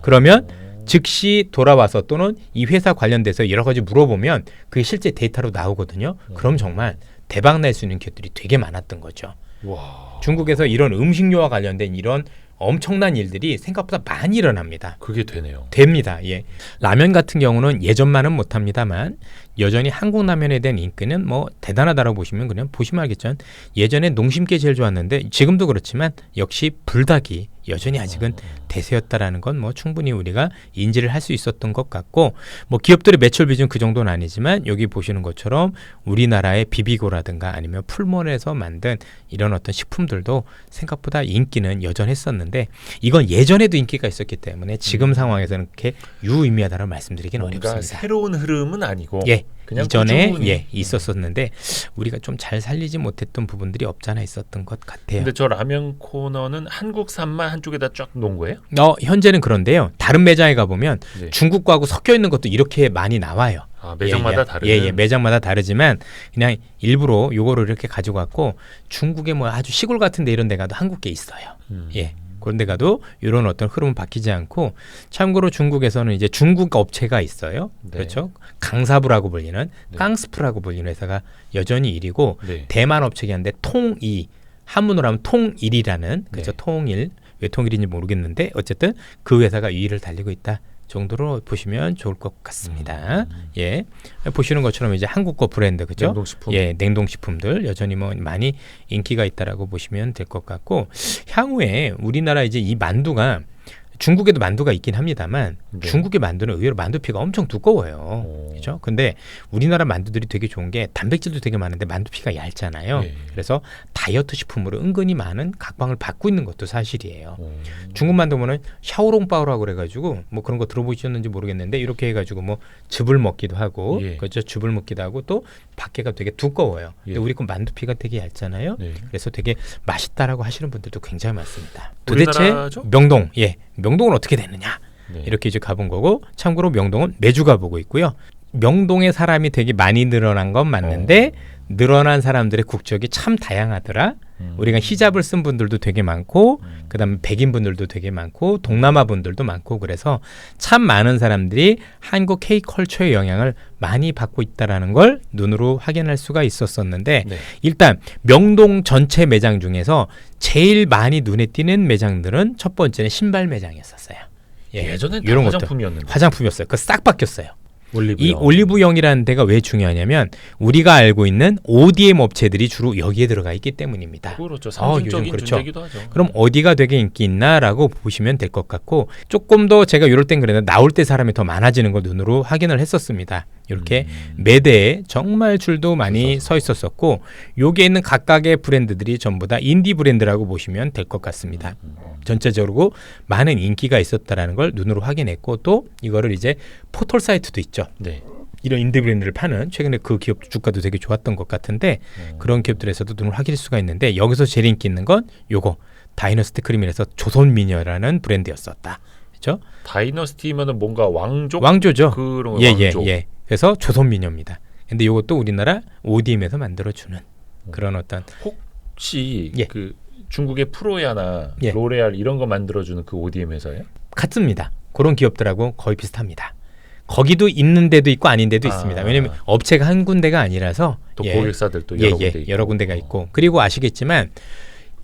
그러면 즉시 돌아와서 또는 이 회사 관련돼서 여러 가지 물어보면 그게 실제 데이터로 나오거든요. 그럼 정말 대박 날 수 있는 기업들이 되게 많았던 거죠. 와. 중국에서 이런 음식료와 관련된 이런 엄청난 일들이 생각보다 많이 일어납니다. 그게 되네요. 됩니다. 예. 라면 같은 경우는 예전만은 못합니다만 여전히 한국 라면에 대한 인기는 뭐 대단하다라고 보시면 그냥 보시면 알겠죠. 예전에 농심께 제일 좋았는데 지금도 그렇지만 역시 불닭이 여전히 아직은 대세였다라는 건 뭐 충분히 우리가 인지를 할 수 있었던 것 같고 뭐 기업들의 매출 비중 그 정도는 아니지만 여기 보시는 것처럼 우리나라의 비비고라든가 아니면 풀몬에서 만든 이런 어떤 식품들도 생각보다 인기는 여전했었는데 이건 예전에도 인기가 있었기 때문에 지금 상황에서는 그렇게 유의미하다고 말씀드리기는 뭔가 어렵습니다. 새로운 흐름은 아니고 예. 그냥 이전에 꾸준히. 있었었는데 우리가 좀 잘 살리지 못했던 부분들이 없잖아 있었던 것 같아요. 근데 저 라면 코너는 한국산만 한쪽에다 쫙 놓은 거예요? 현재는 그런데요. 다른 매장에 가보면 네. 중국과하고 섞여 있는 것도 이렇게 많이 나와요. 아, 매장마다 다르네. 예, 매장마다 다르지만 그냥 일부러 요거를 이렇게 가지고 왔고 중국에 뭐 아주 시골 같은 데 이런 데 가도 한국계 있어요. 예. 그런 데 가도 이런 어떤 흐름은 바뀌지 않고 참고로 중국에서는 이제 중국 업체가 있어요. 네. 그렇죠. 강사부라고 불리는 네. 깡스프라고 불리는 회사가 여전히 1위고 네. 대만 업체긴 한데 통이 한문으로 하면 통일이라는 그렇죠. 네. 통일 왜 통일인지 모르겠는데 어쨌든 그 회사가 2위를 달리고 있다. 정도로 보시면 좋을 것 같습니다. 예, 보시는 것처럼 이제 한국 거 브랜드 그죠? 냉동식품. 예, 냉동식품들 여전히 뭐 많이 인기가 있다라고 보시면 될 것 같고 향후에 우리나라 이제 이 만두가 중국에도 만두가 있긴 합니다만 네. 중국의 만두는 의외로 만두피가 엄청 두꺼워요. 오. 그렇죠? 근데 우리나라 만두들이 되게 좋은 게 단백질도 되게 많은데 만두피가 얇잖아요. 네. 그래서 다이어트 식품으로 은근히 많은 각광을 받고 있는 것도 사실이에요. 오. 중국 만두 보면 샤오롱바오라고 그래가지고 뭐 그런 거 들어보셨는지 모르겠는데 이렇게 해가지고 뭐 즙을 먹기도 하고 예. 그렇죠? 즙을 먹기도 하고 또 밖에가 되게 두꺼워요. 예. 근데 우리 건 만두피가 되게 얇잖아요. 네. 그래서 되게 맛있다라고 하시는 분들도 굉장히 많습니다. 도대체 우리나라죠? 명동, 명동은 어떻게 됐느냐? 네. 이렇게 이제 가본 거고 참고로 명동은 매주 가보고 있고요. 명동에 사람이 되게 많이 늘어난 건 맞는데 늘어난 사람들의 국적이 참 다양하더라. 우리가 히잡을 쓴 분들도 되게 많고 그다음에 백인 분들도 되게 많고 동남아 분들도 많고 그래서 참 많은 사람들이 한국 K컬처의 영향을 많이 받고 있다라는 걸 눈으로 확인할 수가 있었었는데 네. 일단 명동 전체 매장 중에서 제일 많이 눈에 띄는 매장들은 첫 번째는 신발 매장이었었어요. 예전엔 이런 다 것들. 화장품이었는데. 화장품이었어요. 그 싹 바뀌었어요. 올리브영. 이 올리브영이라는 데가 왜 중요하냐면 우리가 알고 있는 ODM 업체들이 주로 여기에 들어가 있기 때문입니다. 그렇죠. 요즘 상징적인 그렇죠. 존재이기도 하죠. 그럼 어디가 되게 인기 있나라고 보시면 될 것 같고 조금 더 제가 이럴 땐 그래도 나올 때 사람이 더 많아지는 걸 눈으로 확인을 했었습니다. 이렇게 매대에 정말 줄도 많이 서 있었었고 여기에 있는 각각의 브랜드들이 전부 다 인디 브랜드라고 보시면 될 것 같습니다. 전체적으로 많은 인기가 있었다라는 걸 눈으로 확인했고 또 이거를 이제 포털 사이트도 있죠. 네. 이런 인디 브랜드를 파는 최근에 그 기업 주가도 되게 좋았던 것 같은데 그런 기업들에서도 눈을 확인할 수가 있는데 여기서 제일 인기 있는 건 요거 다이너스티 크림이라서 조선미녀라는 브랜드였었다. 그렇죠? 다이너스티면은 뭔가 왕족 왕조죠. 그런 예. 왕족. 그래서 조선미녀입니다. 근데 요것도 우리나라 ODM에서 만들어주는 그런 어떤 혹시 예. 그 중국의 프로야나 예. 로레알 이런 거 만들어주는 그 ODM 회사예요? 같습니다. 그런 기업들하고 거의 비슷합니다. 거기도 있는 데도 있고 아닌 데도 있습니다. 왜냐하면 업체가 한 군데가 아니라서 또 고객사들도 여러 군데 있고. 여러 군데가 있고 그리고 아시겠지만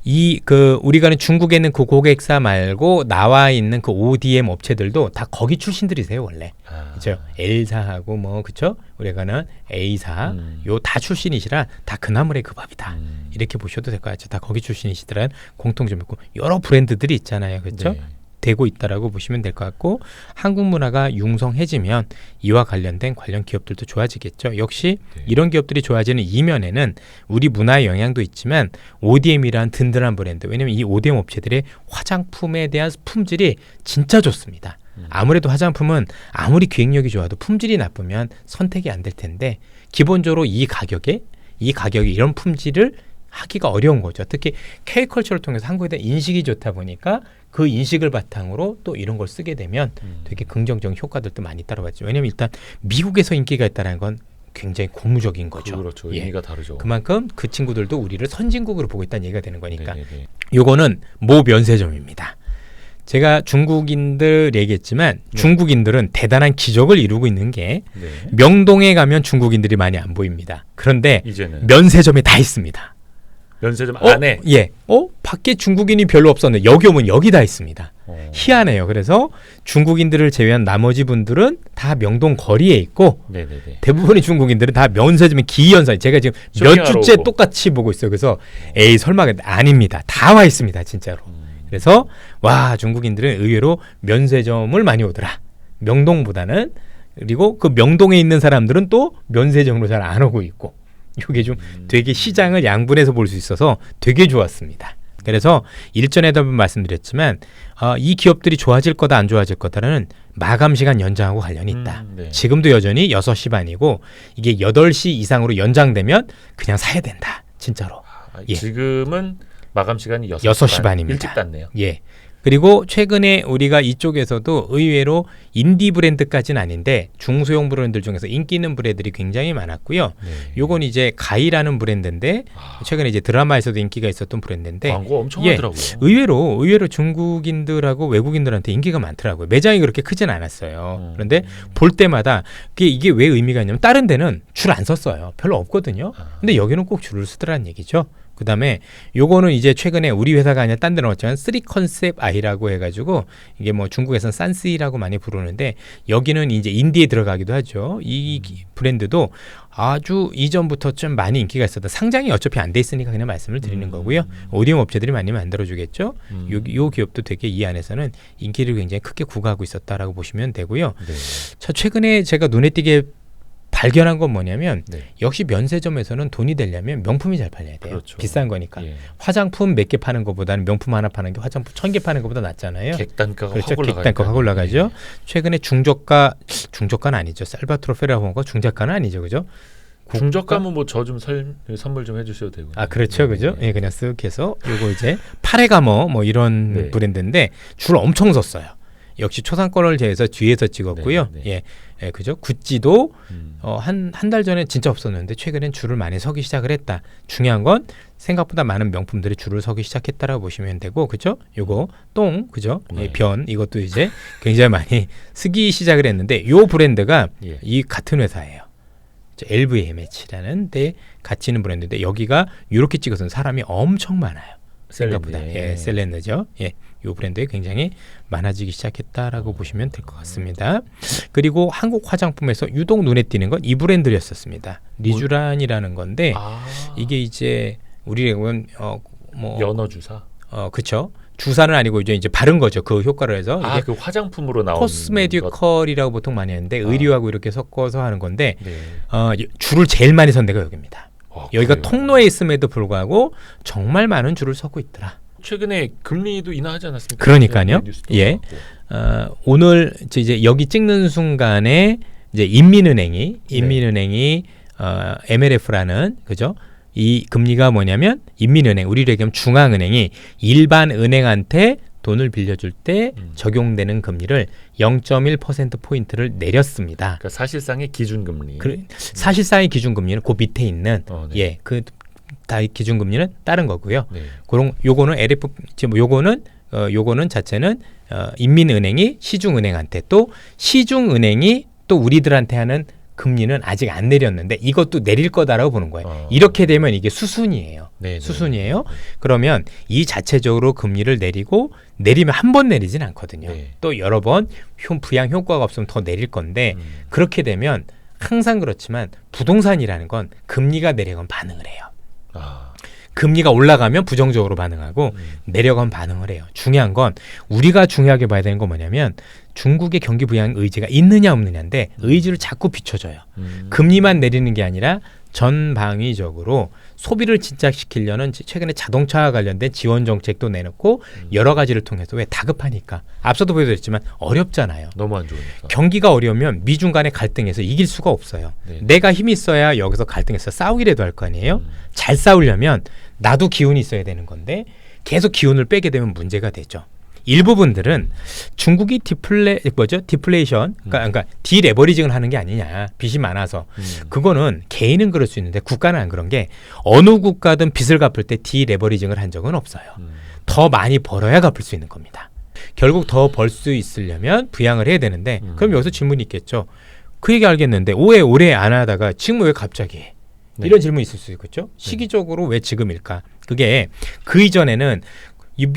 이 그 우리가 는 중국에 있는 그 고객사 말고 나와 있는 그 ODM 업체들도 다 거기 출신들이세요 원래. 그렇죠. L사하고 뭐 그렇죠. 우리가는 A사 요 다 출신이시라 다 그나물의 그 밥이다. 이렇게 보셔도 될 것 같죠. 다 거기 출신이시더란 공통점이 있고 여러 브랜드들이 있잖아요. 그렇죠. 네. 되고 있다라고 보시면 될 것 같고 한국 문화가 융성해지면 이와 관련된 관련 기업들도 좋아지겠죠. 역시 네. 이런 기업들이 좋아지는 이면에는 우리 문화의 영향도 있지만 ODM이란 든든한 브랜드. 왜냐하면 이 ODM 업체들의 화장품에 대한 품질이 진짜 좋습니다. 아무래도 화장품은 아무리 기획력이 좋아도 품질이 나쁘면 선택이 안 될 텐데 기본적으로 이 가격에 이런 품질을 하기가 어려운 거죠. 특히 K컬처를 통해서 한국에 대한 인식이 좋다 보니까 그 인식을 바탕으로 또 이런 걸 쓰게 되면 되게 긍정적인 효과들도 많이 따라왔죠. 왜냐하면 일단 미국에서 인기가 있다는 건 굉장히 고무적인 거죠. 그렇죠. 의미가 다르죠. 그만큼 그 친구들도 우리를 선진국으로 보고 있다는 얘기가 되는 거니까. 네네네. 요거는 모 면세점입니다. 제가 중국인들 얘기했지만 중국인들은 대단한 기적을 이루고 있는 게 네. 명동에 가면 중국인들이 많이 안 보입니다. 그런데 이제는 면세점에 다 있습니다. 면세점 안에 밖에 중국인이 별로 없었는데 여기 오면 여기 다 있습니다. 희한해요. 그래서 중국인들을 제외한 나머지 분들은 다 명동 거리에 있고 네네네. 대부분의 중국인들은 다 면세점에 기이연사. 제가 지금 몇 쇼핑하러 주째 오고. 똑같이 보고 있어요. 그래서 에이 설마 아닙니다. 다 와 있습니다. 진짜로. 그래서 와 중국인들은 의외로 면세점을 많이 오더라. 명동보다는. 그리고 그 명동에 있는 사람들은 또 면세점으로 잘 안 오고 있고 이게 좀 되게 시장을 양분해서 볼 수 있어서 되게 좋았습니다. 그래서 일전에도 한번 말씀드렸지만 이 기업들이 좋아질 거다 안 좋아질 거다라는 마감 시간 연장하고 관련이 있다. 네. 지금도 여전히 6시 반이고 이게 8시 이상으로 연장되면 그냥 사야 된다. 진짜로. 예. 지금은 마감 시간이 6시 반입니다. 일찍 닫네요. 예. 그리고 최근에 우리가 이쪽에서도 의외로 인디 브랜드까지는 아닌데 중소형 브랜드 중에서 인기 있는 브랜드들이 굉장히 많았고요. 네. 요건 이제 가이라는 브랜드인데 최근에 이제 드라마에서도 인기가 있었던 브랜드인데 광고 엄청 예, 하더라고요. 의외로 중국인들하고 외국인들한테 인기가 많더라고요. 매장이 그렇게 크진 않았어요. 그런데 볼 때마다 이게 왜 의미가 있냐면 다른 데는 줄 안 섰어요. 별로 없거든요. 근데 여기는 꼭 줄을 쓰더라는 얘기죠. 그 다음에 요거는 이제 최근에 우리 회사가 아니라 딴 데 나왔지만 3컨셉 아이라고 해가지고 이게 뭐 중국에서는 산스이라고 많이 부르는데 여기는 이제 인디에 들어가기도 하죠. 이 브랜드도 아주 이전부터 좀 많이 인기가 있었다. 상장이 어차피 안 돼 있으니까 그냥 말씀을 드리는 거고요. 오디오 업체들이 많이 만들어주겠죠. 요 기업도 되게 이 안에서는 인기를 굉장히 크게 구가하고 있었다라고 보시면 되고요. 네. 자, 최근에 제가 눈에 띄게 발견한 건 뭐냐면 네. 역시 면세점에서는 돈이 되려면 명품이 잘 팔려야 돼요. 그렇죠. 비싼 거니까. 예. 화장품 몇 개 파는 것보다는 명품 하나 파는 게 화장품 1000개 파는 것보다 낫잖아요. 객단가가 그렇죠. 확 올라가니까. 객단가가 확 올라가죠. 최근에 중저가는 아니죠. 살바토르 페라본거 중저가는 아니죠. 그죠? 중저가면 뭐 저 좀 선물 좀 해주셔도 되고. 아 그렇죠, 그죠? 예, 그냥 쓱 해서 요거 이제 파레가모 뭐 이런 네. 브랜드인데 줄 엄청 섰어요. 역시 초상권을 제해서 뒤에서 찍었고요. 네, 네. 예, 예, 그죠? 구찌도 음. 한 달 전에 진짜 없었는데 최근엔 줄을 많이 서기 시작을 했다. 중요한 건 생각보다 많은 명품들이 줄을 서기 시작했다라고 보시면 되고, 그죠? 요거 똥, 그죠? 네. 예, 변 이것도 이제 굉장히 많이 쓰기 시작을 했는데 요 브랜드가 예. 이 같은 회사예요. LVMH라는 데 같이 있는 브랜드인데 여기가 이렇게 찍어서는 사람이 엄청 많아요. 생각보다. 셀렌네. 예, 셀렌느죠. 예. 요 브랜드에 굉장히 많아지기 시작했다라고 보시면 될 것 같습니다. 그리고 한국 화장품에서 유독 눈에 띄는 건 이 브랜드였었습니다. 리쥬란이라는 건데 아. 이게 이제 우리가 보면 뭐 연어 주사. 그쵸. 주사는 아니고 이제 바른 거죠. 그 효과를 해서 아, 이게 그 화장품으로 나온 코스메디컬이라고 보통 많이 하는데 의류하고 이렇게 섞어서 하는 건데 네. 줄을 제일 많이 선 데가 여기입니다. 여기가 그래요? 통로에 있음에도 불구하고 정말 많은 줄을 서고 있더라. 최근에 금리도 인하하지 않았습니까? 그러니까요. 네, 뉴스도 예. 나왔고. 오늘 이제 여기 찍는 순간에 이제 인민은행이 MLF라는 그죠? 이 금리가 뭐냐면 인민은행 우리로 얘기하면 중앙은행이 일반 은행한테 돈을 빌려줄 때 적용되는 금리를 0.1% 포인트를 내렸습니다. 그러니까 사실상의 기준금리. 사실상의 기준금리는 그 밑에 있는 네. 다 기준금리는 다른 거고요. 네. 그런 요거는 LF 지금 요거는 자체는 인민은행이 시중은행한테 또 시중은행이 또 우리들한테 하는 금리는 아직 안 내렸는데 이것도 내릴 거다라고 보는 거예요. 이렇게 되면 이게 수순이에요. 네, 수순이에요. 그러면 이 자체적으로 금리를 내리면 한 번 내리진 않거든요. 네. 또 여러 번 부양 효과가 없으면 더 내릴 건데 그렇게 되면 항상 그렇지만 부동산이라는 건 금리가 내려가면 반응을 해요. 아. 금리가 올라가면 부정적으로 반응하고 내려가면 반응을 해요. 중요한 건 우리가 중요하게 봐야 되는 건 뭐냐면 중국의 경기 부양 의지가 있느냐 없느냐인데 의지를 자꾸 비춰줘요. 금리만 내리는 게 아니라 전방위적으로 소비를 진작시키려는 최근에 자동차와 관련된 지원 정책도 내놓고 여러 가지를 통해서 왜 다급하니까 앞서도 보여드렸지만 어렵잖아요. 너무 안 좋으니까. 경기가 어려우면 미중 간의 갈등에서 이길 수가 없어요. 네. 내가 힘이 있어야 여기서 갈등해서 싸우기라도 할 거 아니에요. 잘 싸우려면 나도 기운이 있어야 되는 건데 계속 기운을 빼게 되면 문제가 되죠. 일부분들은 중국이 디플레이션, 그러니까 디레버리징을 하는 게 아니냐, 빚이 많아서 그거는 개인은 그럴 수 있는데 국가는 안 그런 게 어느 국가든 빚을 갚을 때 디레버리징을 한 적은 없어요. 더 많이 벌어야 갚을 수 있는 겁니다. 결국 더 벌 수 있으려면 부양을 해야 되는데 그럼 여기서 질문이 있겠죠. 그 얘기 알겠는데 오래 안 하다가 지금 왜 갑자기 해? 네. 이런 질문이 있을 수 있겠죠. 시기적으로 왜 지금일까? 그게 그 이전에는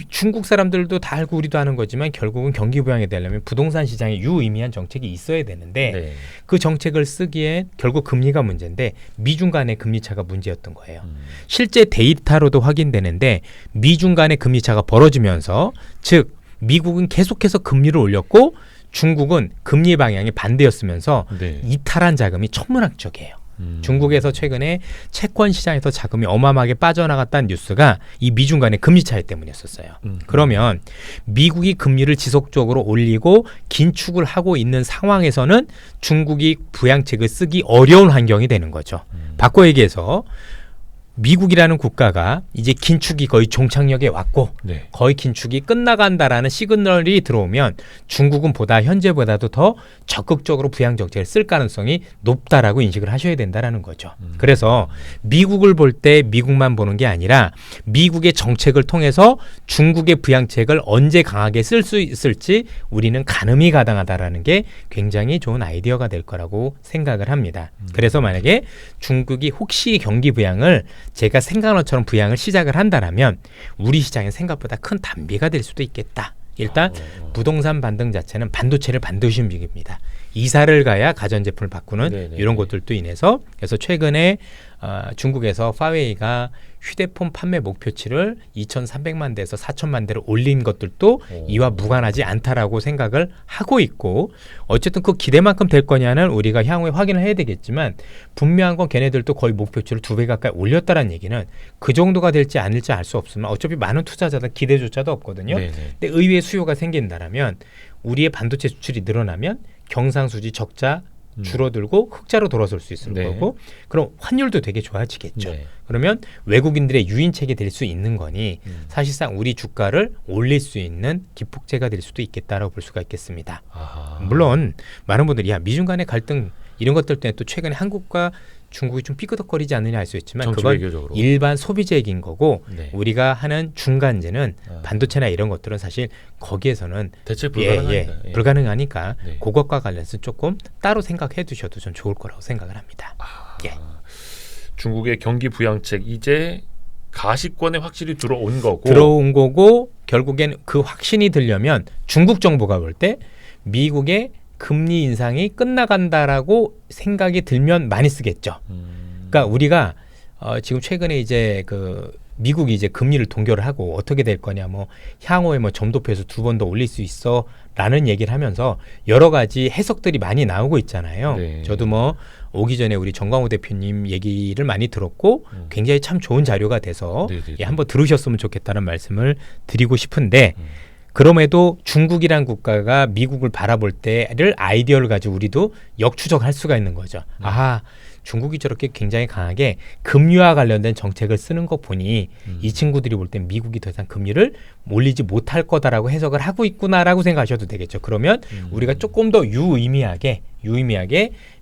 중국 사람들도 다 알고 우리도 아는 거지만 결국은 경기 부양이 되려면 부동산 시장에 유의미한 정책이 있어야 되는데 네. 그 정책을 쓰기에 결국 금리가 문제인데 미중 간의 금리 차가 문제였던 거예요. 실제 데이터로도 확인되는데 미중 간의 금리 차가 벌어지면서 즉 미국은 계속해서 금리를 올렸고 중국은 금리 방향이 반대였으면서 네. 이탈한 자금이 천문학적이에요. 중국에서 최근에 채권 시장에서 자금이 어마어마하게 빠져나갔다는 뉴스가 이 미중 간의 금리 차이 때문이었었어요. 그러면 미국이 금리를 지속적으로 올리고 긴축을 하고 있는 상황에서는 중국이 부양책을 쓰기 어려운 환경이 되는 거죠. 바꿔 얘기해서 미국이라는 국가가 이제 긴축이 거의 종착역에 왔고 네. 거의 긴축이 끝나간다라는 시그널이 들어오면 중국은 현재보다도 더 적극적으로 부양 정책을 쓸 가능성이 높다라고 인식을 하셔야 된다라는 거죠. 그래서 미국을 볼 때 미국만 보는 게 아니라 미국의 정책을 통해서 중국의 부양책을 언제 강하게 쓸 수 있을지 우리는 가늠이 가당하다라는 게 굉장히 좋은 아이디어가 될 거라고 생각을 합니다. 그래서 만약에 중국이 혹시 경기 부양을 제가 생각한 것처럼 부양을 시작을 한다라면 우리 시장에 생각보다 큰 단비가 될 수도 있겠다. 일단 부동산 반등 자체는 반도체를 반드시 움직입니다. 이사를 가야 가전제품을 바꾸는 네네. 이런 것들도 인해서 그래서 최근에 중국에서 파웨이가 휴대폰 판매 목표치를 2,300만 대에서 4,000만 대로 올린 것들도 이와 무관하지 않다라고 생각을 하고 있고 어쨌든 그 기대만큼 될 거냐는 우리가 향후에 확인을 해야 되겠지만 분명한 건 걔네들도 거의 목표치를 2배 가까이 올렸다는 얘기는 그 정도가 될지 아닐지 알 수 없으면 어차피 많은 투자자들 기대조차도 없거든요. 네네. 근데 의외의 수요가 생긴다라면 우리의 반도체 수출이 늘어나면 경상수지 적자 줄어들고 흑자로 돌아설 수 있을 네. 거고 그럼 환율도 되게 좋아지겠죠. 네. 그러면 외국인들의 유인책이 될 수 있는 거니 사실상 우리 주가를 올릴 수 있는 기폭제가 될 수도 있겠다라고 볼 수가 있겠습니다. 아하. 물론 많은 분들이 야 미중 간의 갈등 이런 것들 때문에 또 최근에 한국과 중국이 좀 삐그덕거리지 않느냐 할 수 있지만 정치 그건 외교적으로. 일반 소비재익인 거고 네. 우리가 하는 중간재는 아. 반도체나 이런 것들은 사실 거기에서는 대체 불가능합니다. 예. 불가능하니까 네. 그것과 관련해서 조금 따로 생각해 두셔도 좀 좋을 거라고 생각을 합니다. 예. 중국의 경기 부양책 이제 가시권에 확실히 들어온 거고 들어온 거고 결국엔 그 확신이 들려면 중국 정부가 볼 때 미국의 금리 인상이 끝나간다라고 생각이 들면 많이 쓰겠죠. 그러니까 우리가 지금 최근에 이제 그 미국이 이제 금리를 동결을 하고 어떻게 될 거냐 뭐 향후에 뭐 점도표에서 2번 더 올릴 수 있어라는 얘기를 하면서 여러 가지 해석들이 많이 나오고 있잖아요. 네. 저도 뭐 오기 전에 우리 정광호 대표님 얘기를 많이 들었고 굉장히 참 좋은 자료가 돼서 네네네. 예, 한번 들으셨으면 좋겠다는 말씀을 드리고 싶은데 그럼에도 중국이란 국가가 미국을 바라볼 때를 아이디어를 가지고 우리도 역추적할 수가 있는 거죠. 아하, 중국이 저렇게 굉장히 강하게 금리와 관련된 정책을 쓰는 거 보니 이 친구들이 볼 땐 미국이 더 이상 금리를 올리지 못할 거다라고 해석을 하고 있구나라고 생각하셔도 되겠죠. 그러면 우리가 조금 더 유의미하게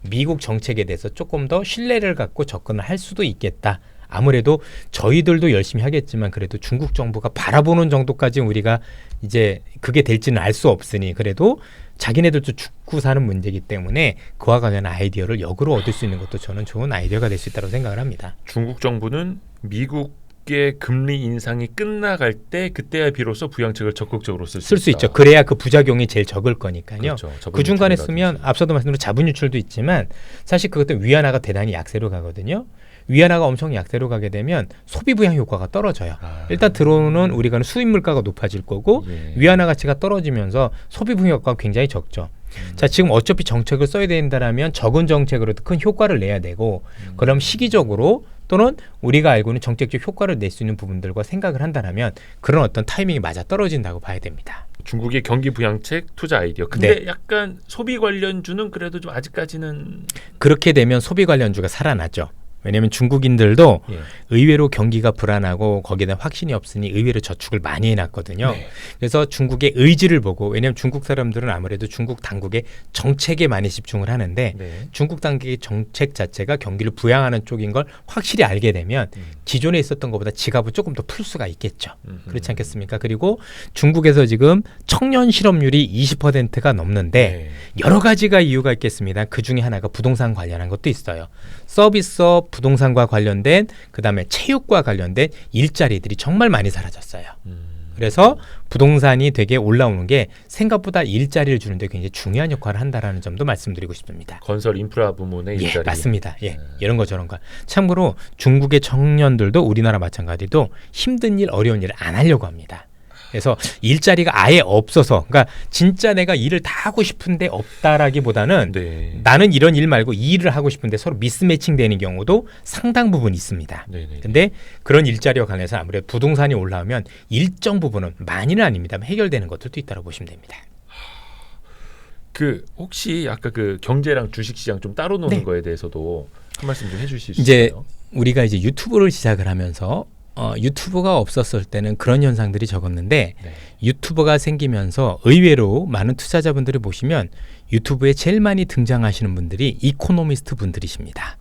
미국 정책에 대해서 조금 더 신뢰를 갖고 접근을 할 수도 있겠다. 아무래도 저희들도 열심히 하겠지만 그래도 중국 정부가 바라보는 정도까지 우리가 이제 그게 될지는 알 수 없으니 그래도 자기네들도 죽고 사는 문제이기 때문에 그와 관련한 아이디어를 역으로 얻을 수 있는 것도 저는 좋은 아이디어가 될 수 있다고 생각을 합니다. 중국 정부는 미국의 금리 인상이 끝나갈 때 그때야 비로소 부양책을 적극적으로 쓸 수 있죠. 그래야 그 부작용이 제일 적을 거니까요. 그렇죠. 그 중간에 쓰면 앞서도 말씀드린 자본 유출도 있지만 사실 그것 때문에 위안화가 대단히 약세로 가거든요. 위안화가 엄청 약세로 가게 되면 소비 부양 효과가 떨어져요. 일단 들어오는 우리가 수입 물가가 높아질 거고 예. 위안화 가치가 떨어지면서 소비 부양 효과가 굉장히 적죠. 자, 지금 어차피 정책을 써야 된다라면 적은 정책으로도 큰 효과를 내야 되고 그럼 시기적으로 또는 우리가 알고 있는 정책적 효과를 낼 수 있는 부분들과 생각을 한다면 그런 어떤 타이밍이 맞아 떨어진다고 봐야 됩니다. 중국의 경기 부양책 투자 아이디어. 근데 네. 약간 소비 관련주는 그래도 좀 아직까지는 그렇게 되면 소비 관련주가 살아나죠. 왜냐하면 중국인들도 예. 의외로 경기가 불안하고 거기에 대한 확신이 없으니 의외로 저축을 많이 해놨거든요. 네. 그래서 중국의 의지를 보고 왜냐하면 중국 사람들은 아무래도 중국 당국의 정책에 많이 집중을 하는데 네. 중국 당국의 정책 자체가 경기를 부양하는 쪽인 걸 확실히 알게 되면 기존에 있었던 것보다 지갑을 조금 더 풀 수가 있겠죠. 그렇지 않겠습니까? 그리고 중국에서 지금 청년 실업률이 20%가 넘는데 네. 여러 가지가 이유가 있겠습니다. 그 중에 하나가 부동산 관련한 것도 있어요. 서비스업, 부동산과 관련된 그다음에 체육과 관련된 일자리들이 정말 많이 사라졌어요. 그래서 부동산이 되게 올라오는 게 생각보다 일자리를 주는데 굉장히 중요한 역할을 한다라는 점도 말씀드리고 싶습니다. 건설 인프라 부문의 일자리. 예, 맞습니다. 예, 이런 거 저런 거. 참고로 중국의 청년들도 우리나라 마찬가지로 힘든 일, 어려운 일을 안 하려고 합니다. 그래서 일자리가 아예 없어서, 그러니까 진짜 내가 일을 다 하고 싶은데 없다라기보다는 네. 나는 이런 일 말고 이 일을 하고 싶은데 서로 미스매칭 되는 경우도 상당 부분 있습니다. 네네. 근데 그런 일자리와 관련해서 아무래도 부동산이 올라오면 일정 부분은 많이는 아닙니다. 해결되는 것들도 있다고 보시면 됩니다. 그 혹시 아까 그 경제랑 주식시장 좀 따로 노는 네. 거에 대해서도 한 말씀 좀 해주실 수 이제 있을까요? 우리가 이제 유튜브를 시작을 하면서 유튜브가 없었을 때는 그런 현상들이 적었는데 네. 유튜버가 생기면서 의외로 많은 투자자분들을 보시면 유튜브에 제일 많이 등장하시는 분들이 이코노미스트 분들이십니다.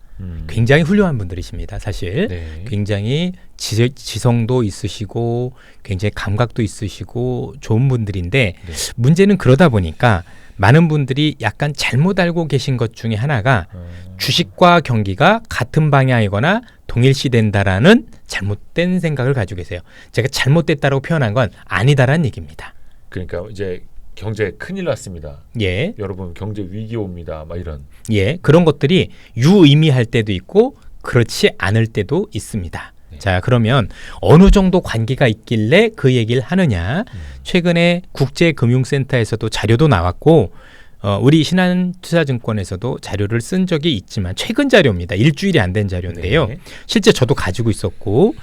굉장히 훌륭한 분들이십니다. 사실 네. 굉장히 지성도 있으시고 굉장히 감각도 있으시고 좋은 분들인데 네. 문제는 그러다 보니까 많은 분들이 약간 잘못 알고 계신 것 중에 하나가 주식과 경기가 같은 방향이거나 동일시된다라는 잘못된 생각을 가지고 계세요. 제가 잘못됐다라고 표현한 건 아니다라는 얘기입니다. 그러니까 이제 경제 큰일 났습니다. 예, 여러분 경제 위기 옵니다. 막 이런. 예, 그런 것들이 유의미할 때도 있고 그렇지 않을 때도 있습니다. 네. 자, 그러면 어느 정도 관계가 있길래 그 얘기를 하느냐? 최근에 국제금융센터에서도 자료도 나왔고 우리 신한투자증권에서도 자료를 쓴 적이 있지만 최근 자료입니다. 일주일이 안 된 자료인데요. 네. 실제 저도 가지고 있었고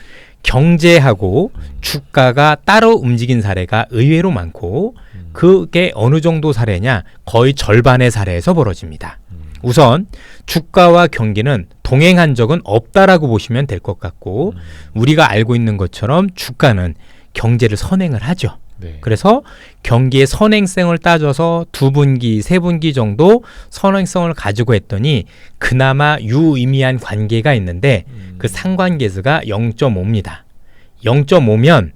경제하고 주가가 따로 움직인 사례가 의외로 많고 그게 어느 정도 사례냐? 거의 절반의 사례에서 벌어집니다. 우선 주가와 경기는 동행한 적은 없다라고 보시면 될 것 같고 우리가 알고 있는 것처럼 주가는 경제를 선행을 하죠. 네. 그래서 경기의 선행성을 따져서 2분기, 3분기 정도 선행성을 가지고 했더니 그나마 유의미한 관계가 있는데 그 상관계수가 0.5입니다. 0.5면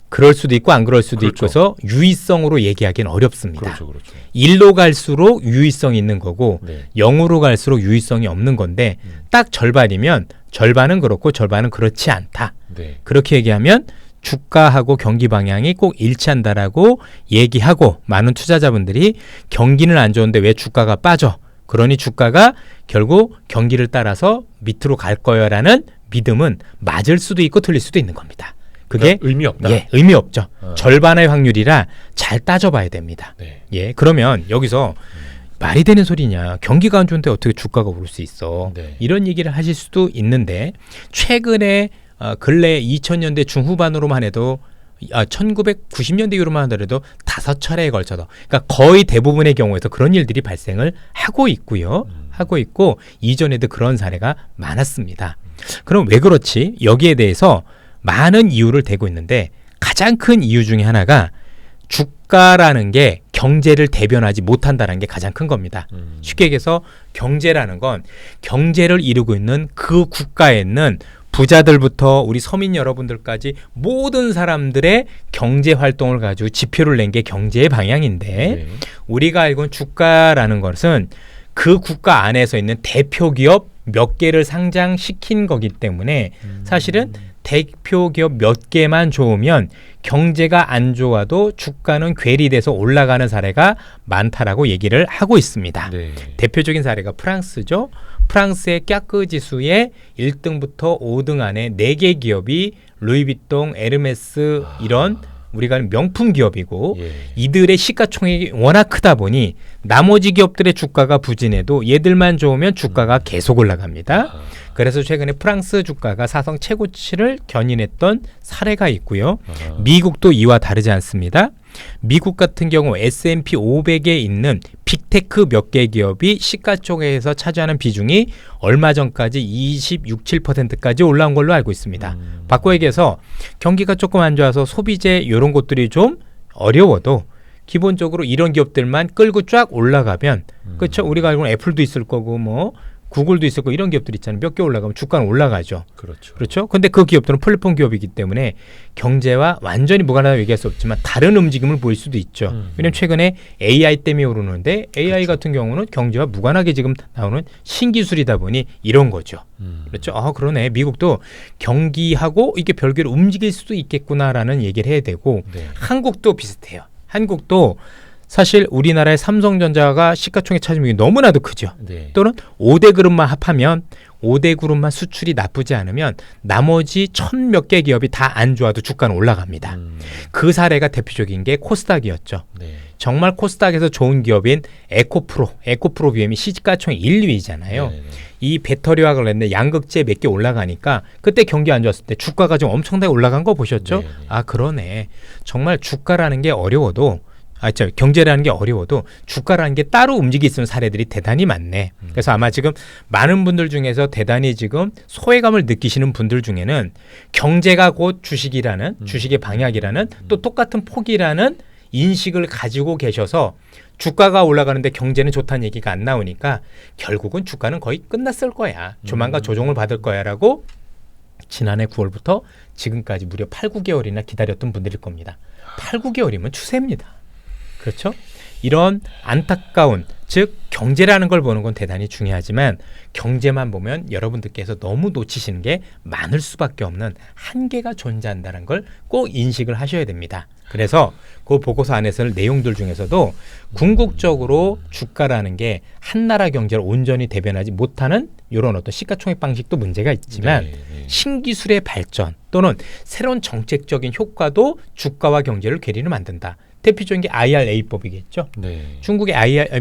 그럴 수도 있고 안 그럴 수도 그렇죠. 있고서 유의성으로 얘기하기는 어렵습니다. 그렇죠, 그렇죠. 1로 갈수록 유의성이 있는 거고 네. 0으로 갈수록 유의성이 없는 건데 딱 절반이면 절반은 그렇고 절반은 그렇지 않다. 네. 그렇게 얘기하면 주가하고 경기 방향이 꼭 일치한다라고 얘기하고 많은 투자자분들이 경기는 안 좋은데 왜 주가가 빠져? 그러니 주가가 결국 경기를 따라서 밑으로 갈 거야라는 믿음은 맞을 수도 있고 틀릴 수도 있는 겁니다. 그게 그러니까 의미 없다. 예, 의미 없죠. 절반의 확률이라 잘 따져봐야 됩니다. 네. 예, 그러면 여기서 말이 되는 소리냐? 경기가 안 좋은데 어떻게 주가가 오를 수 있어? 네. 이런 얘기를 하실 수도 있는데 최근에 근래 2000년대 중후반으로만 해도 1990년대 이후로만 하더라도 5차례에 걸쳐서 그러니까 거의 대부분의 경우에서 그런 일들이 발생을 하고 있고요. 하고 있고 이전에도 그런 사례가 많았습니다. 그럼 왜 그렇지? 여기에 대해서 많은 이유를 대고 있는데 가장 큰 이유 중에 하나가 주가라는 게 경제를 대변하지 못한다는 게 가장 큰 겁니다. 쉽게 얘기해서 경제라는 건 경제를 이루고 있는 그 국가에 있는 부자들부터 우리 서민 여러분들까지 모든 사람들의 경제 활동을 가지고 지표를 낸 게 경제의 방향인데 네. 우리가 알고 있는 주가라는 것은 그 국가 안에서 있는 대표 기업 몇 개를 상장시킨 거기 때문에 사실은 대표 기업 몇 개만 좋으면 경제가 안 좋아도 주가는 괴리돼서 올라가는 사례가 많다라고 얘기를 하고 있습니다. 네. 대표적인 사례가 프랑스죠. 프랑스의 깍그 지수의 1등부터 5등 안에 4개 기업이 루이비통, 에르메스 이런 우리가 아는 명품 기업이고 예. 이들의 시가총액이 워낙 크다 보니 나머지 기업들의 주가가 부진해도 얘들만 좋으면 주가가 계속 올라갑니다. 그래서 최근에 프랑스 주가가 사상 최고치를 견인했던 사례가 있고요. 미국도 이와 다르지 않습니다. 미국 같은 경우 S&P 500에 있는 빅테크 몇 개 기업이 시가총액에서 차지하는 비중이 얼마 전까지 26, 7%까지 올라온 걸로 알고 있습니다. 바꿔 얘기해서 경기가 조금 안 좋아서 소비재 이런 것들이 좀 어려워도 기본적으로 이런 기업들만 끌고 쫙 올라가면 그렇죠. 우리가 알고는 애플도 있을 거고 뭐 구글도 있을 거고 이런 기업들 있잖아요. 몇 개 올라가면 주가는 올라가죠. 그렇죠. 그렇죠. 근데 그 기업들은 플랫폼 기업이기 때문에 경제와 완전히 무관하다고 얘기할 수 없지만 다른 움직임을 보일 수도 있죠. 왜냐하면 최근에 AI 때문에 오르는데 AI 그렇죠. 같은 경우는 경제와 무관하게 지금 나오는 신기술이다 보니 이런 거죠. 그렇죠. 그러네. 미국도 경기하고 이게 별개로 움직일 수도 있겠구나라는 얘기를 해야 되고 네. 한국도 비슷해요. 한국도 사실 우리나라의 삼성전자가 시가총액 차지율이 너무나도 크죠. 네. 또는 5대 그룹만 합하면 5대 그룹만 수출이 나쁘지 않으면 나머지 1000 몇 개 기업이 다 안 좋아도 주가는 올라갑니다. 그 사례가 대표적인 게 코스닥이었죠. 네. 정말 코스닥에서 좋은 기업인 에코프로 BM이 시가총액 1, 2위잖아요. 네. 이 배터리와 관련된 양극재 몇 개 올라가니까 그때 경기 안 좋았을 때 주가가 좀 엄청나게 올라간 거 보셨죠? 네. 그러네. 정말 주가라는 게 어려워도 경제라는 게 어려워도 주가라는 게 따로 움직일 수 있는 사례들이 대단히 많네. 그래서 아마 지금 많은 분들 중에서 대단히 지금 소외감을 느끼시는 분들 중에는 경제가 곧 주식이라는 주식의 방향이라는 또 똑같은 폭이라는 인식을 가지고 계셔서 주가가 올라가는데 경제는 좋다는 얘기가 안 나오니까 결국은 주가는 거의 끝났을 거야. 조만간 조정을 받을 거야라고 지난해 9월부터 지금까지 무려 8, 9개월이나 기다렸던 분들일 겁니다. 8, 9개월이면 추세입니다. 그렇죠? 이런 안타까운 즉 경제라는 걸 보는 건 대단히 중요하지만 경제만 보면 여러분들께서 너무 놓치시는 게 많을 수밖에 없는 한계가 존재한다는 걸 꼭 인식을 하셔야 됩니다. 그래서 그 보고서 안에서 내용들 중에서도 궁극적으로 주가라는 게 한 나라 경제를 온전히 대변하지 못하는 이런 어떤 시가총액 방식도 문제가 있지만 네, 네. 신기술의 발전 또는 새로운 정책적인 효과도 주가와 경제를 괴리를 만든다. 대표적인 게 IRA법이겠죠. 네.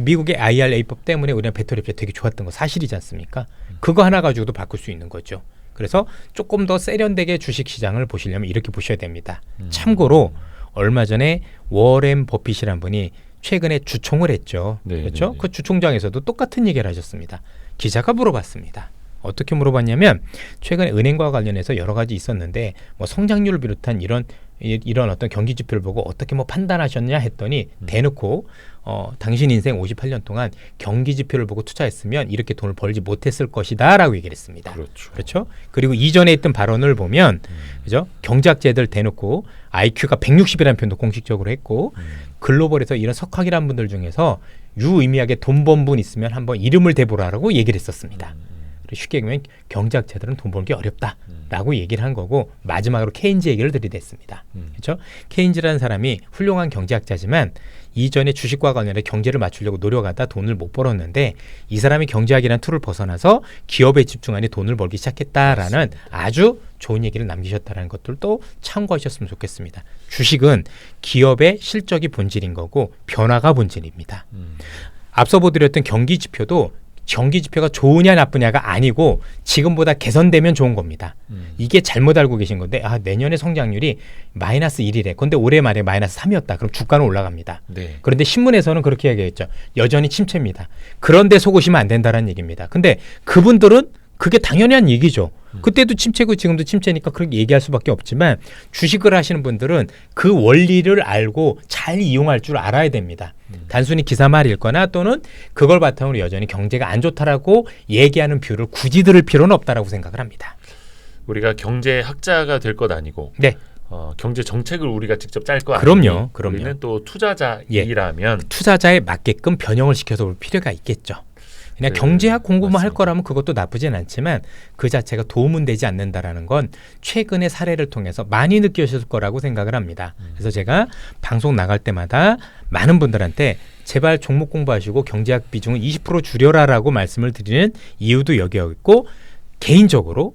미국의 IRA법 때문에 우리나라 배터리 업체 되게 좋았던 거 사실이지 않습니까? 그거 하나 가지고도 바꿀 수 있는 거죠. 그래서 조금 더 세련되게 주식시장을 보시려면 이렇게 보셔야 됩니다. 참고로 얼마 전에 워렌 버핏이라는 분이 최근에 주총을 했죠. 네, 그렇죠? 네, 네. 그 주총장에서도 똑같은 얘기를 하셨습니다. 기자가 물어봤습니다. 어떻게 물어봤냐면 최근에 은행과 관련해서 여러 가지 있었는데 뭐 성장률을 비롯한 이런 어떤 경기 지표를 보고 어떻게 뭐 판단하셨냐 했더니 대놓고 당신 인생 58년 동안 경기 지표를 보고 투자했으면 이렇게 돈을 벌지 못했을 것이다라고 얘기를 했습니다. 그렇죠. 그렇죠? 그리고 이전에 했던 발언을 보면 그죠? 경제학자들 대놓고 IQ가 160이라는 표현도 공식적으로 했고 글로벌에서 이런 석학이라는 분들 중에서 유의미하게 돈 번 분 있으면 한번 이름을 대보라라고 얘기를 했었습니다. 쉽게 얘기하면 경제학자들은 돈 벌기 어렵다라고 얘기를 한 거고 마지막으로 케인즈 얘기를 들이댔습니다. 그렇죠? 케인즈라는 사람이 훌륭한 경제학자지만 이전에 주식과 관련해 경제를 맞추려고 노력하다 돈을 못 벌었는데 이 사람이 경제학이라는 툴을 벗어나서 기업에 집중하니 돈을 벌기 시작했다라는 아주 좋은 얘기를 남기셨다는 것들도 참고하셨으면 좋겠습니다. 주식은 기업의 실적이 본질인 거고 변화가 본질입니다. 앞서 보드렸던 경기 지표도 경기 지표가 좋으냐 나쁘냐가 아니고 지금보다 개선되면 좋은 겁니다. 이게 잘못 알고 계신 건데 내년에 성장률이 마이너스 1이래. 근데 올해 말에 마이너스 3이었다. 그럼 주가는 올라갑니다. 네. 그런데 신문에서는 그렇게 얘기했죠. 여전히 침체입니다. 그런데 속으시면 안 된다는 얘기입니다. 근데 그분들은 그게 당연한 얘기죠. 그때도 침체고 지금도 침체니까 그렇게 얘기할 수밖에 없지만 주식을 하시는 분들은 그 원리를 알고 잘 이용할 줄 알아야 됩니다. 단순히 기사말 읽거나 또는 그걸 바탕으로 여전히 경제가 안 좋다라고 얘기하는 뷰를 굳이 들을 필요는 없다라고 생각을 합니다. 우리가 경제학자가 될 것 아니고 네. 경제 정책을 우리가 직접 짤 거 그럼요. 아니고 우리는 또 투자자이라면 투자자에 맞게끔 변형을 시켜서 올 필요가 있겠죠. 그냥 네, 경제학 공부만 할 맞습니다. 거라면 그것도 나쁘진 않지만 그 자체가 도움은 되지 않는다라는 건 최근의 사례를 통해서 많이 느끼셨을 거라고 생각을 합니다. 그래서 제가 방송 나갈 때마다 많은 분들한테 제발 종목 공부하시고 경제학 비중을 20% 줄여라라고 말씀을 드리는 이유도 여기에 있고 개인적으로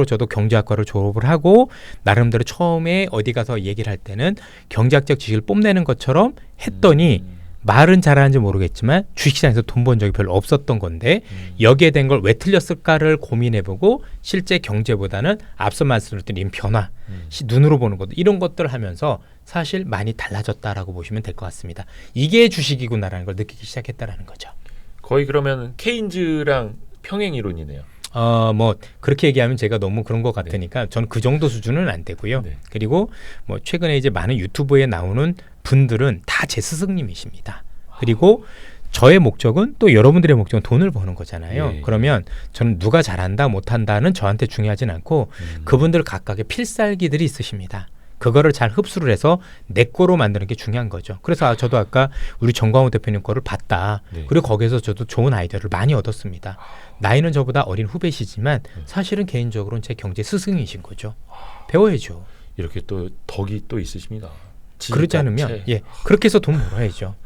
저도 경제학과를 졸업을 하고 나름대로 처음에 어디 가서 얘기를 할 때는 경제학적 지식을 뽐내는 것처럼 했더니 말은 잘하는지 모르겠지만 주식시장에서 돈 번 적이 별로 없었던 건데 여기에 된 걸 왜 틀렸을까를 고민해보고 실제 경제보다는 앞서 말씀드린 변화, 눈으로 보는 것 이런 것들을 하면서 사실 많이 달라졌다라고 보시면 될 것 같습니다. 이게 주식이구나라는 걸 느끼기 시작했다라는 거죠. 거의 그러면 케인즈랑 평행 이론이네요. 뭐 그렇게 얘기하면 제가 너무 그런 것 같으니까 저는 그 정도 수준은 안 되고요. 네. 그리고 뭐 최근에 이제 많은 유튜브에 나오는 분들은 다 제 스승님이십니다. 그리고 저의 목적은 또 여러분들의 목적은 돈을 버는 거잖아요. 예. 그러면 저는 누가 잘한다 못한다는 저한테 중요하진 않고 그분들 각각의 필살기들이 있으십니다. 그거를 잘 흡수를 해서 내 거로 만드는 게 중요한 거죠. 그래서 저도 아까 우리 정광훈 대표님 거를 봤다. 네. 그리고 거기서 저도 좋은 아이디어를 많이 얻었습니다. 나이는 저보다 어린 후배시지만 사실은 개인적으로는 제 경제 스승이신 거죠. 배워야죠. 이렇게 또 덕이 또 있으십니다. 그렇지 않으면 그렇게 해서 돈 벌어야죠.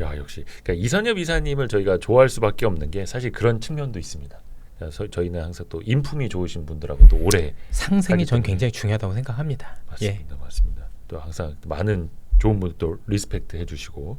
야 역시 그러니까 이선엽 이사님을 저희가 좋아할 수밖에 없는 게 사실 그런 측면도 있습니다. 그래서 저희는 항상 또 인품이 좋으신 분들하고 또 오래 상생이 전 때문에. 굉장히 중요하다고 생각합니다. 맞습니다, 맞습니다. 또 항상 많은 좋은 분들 또 리스펙트 해주시고.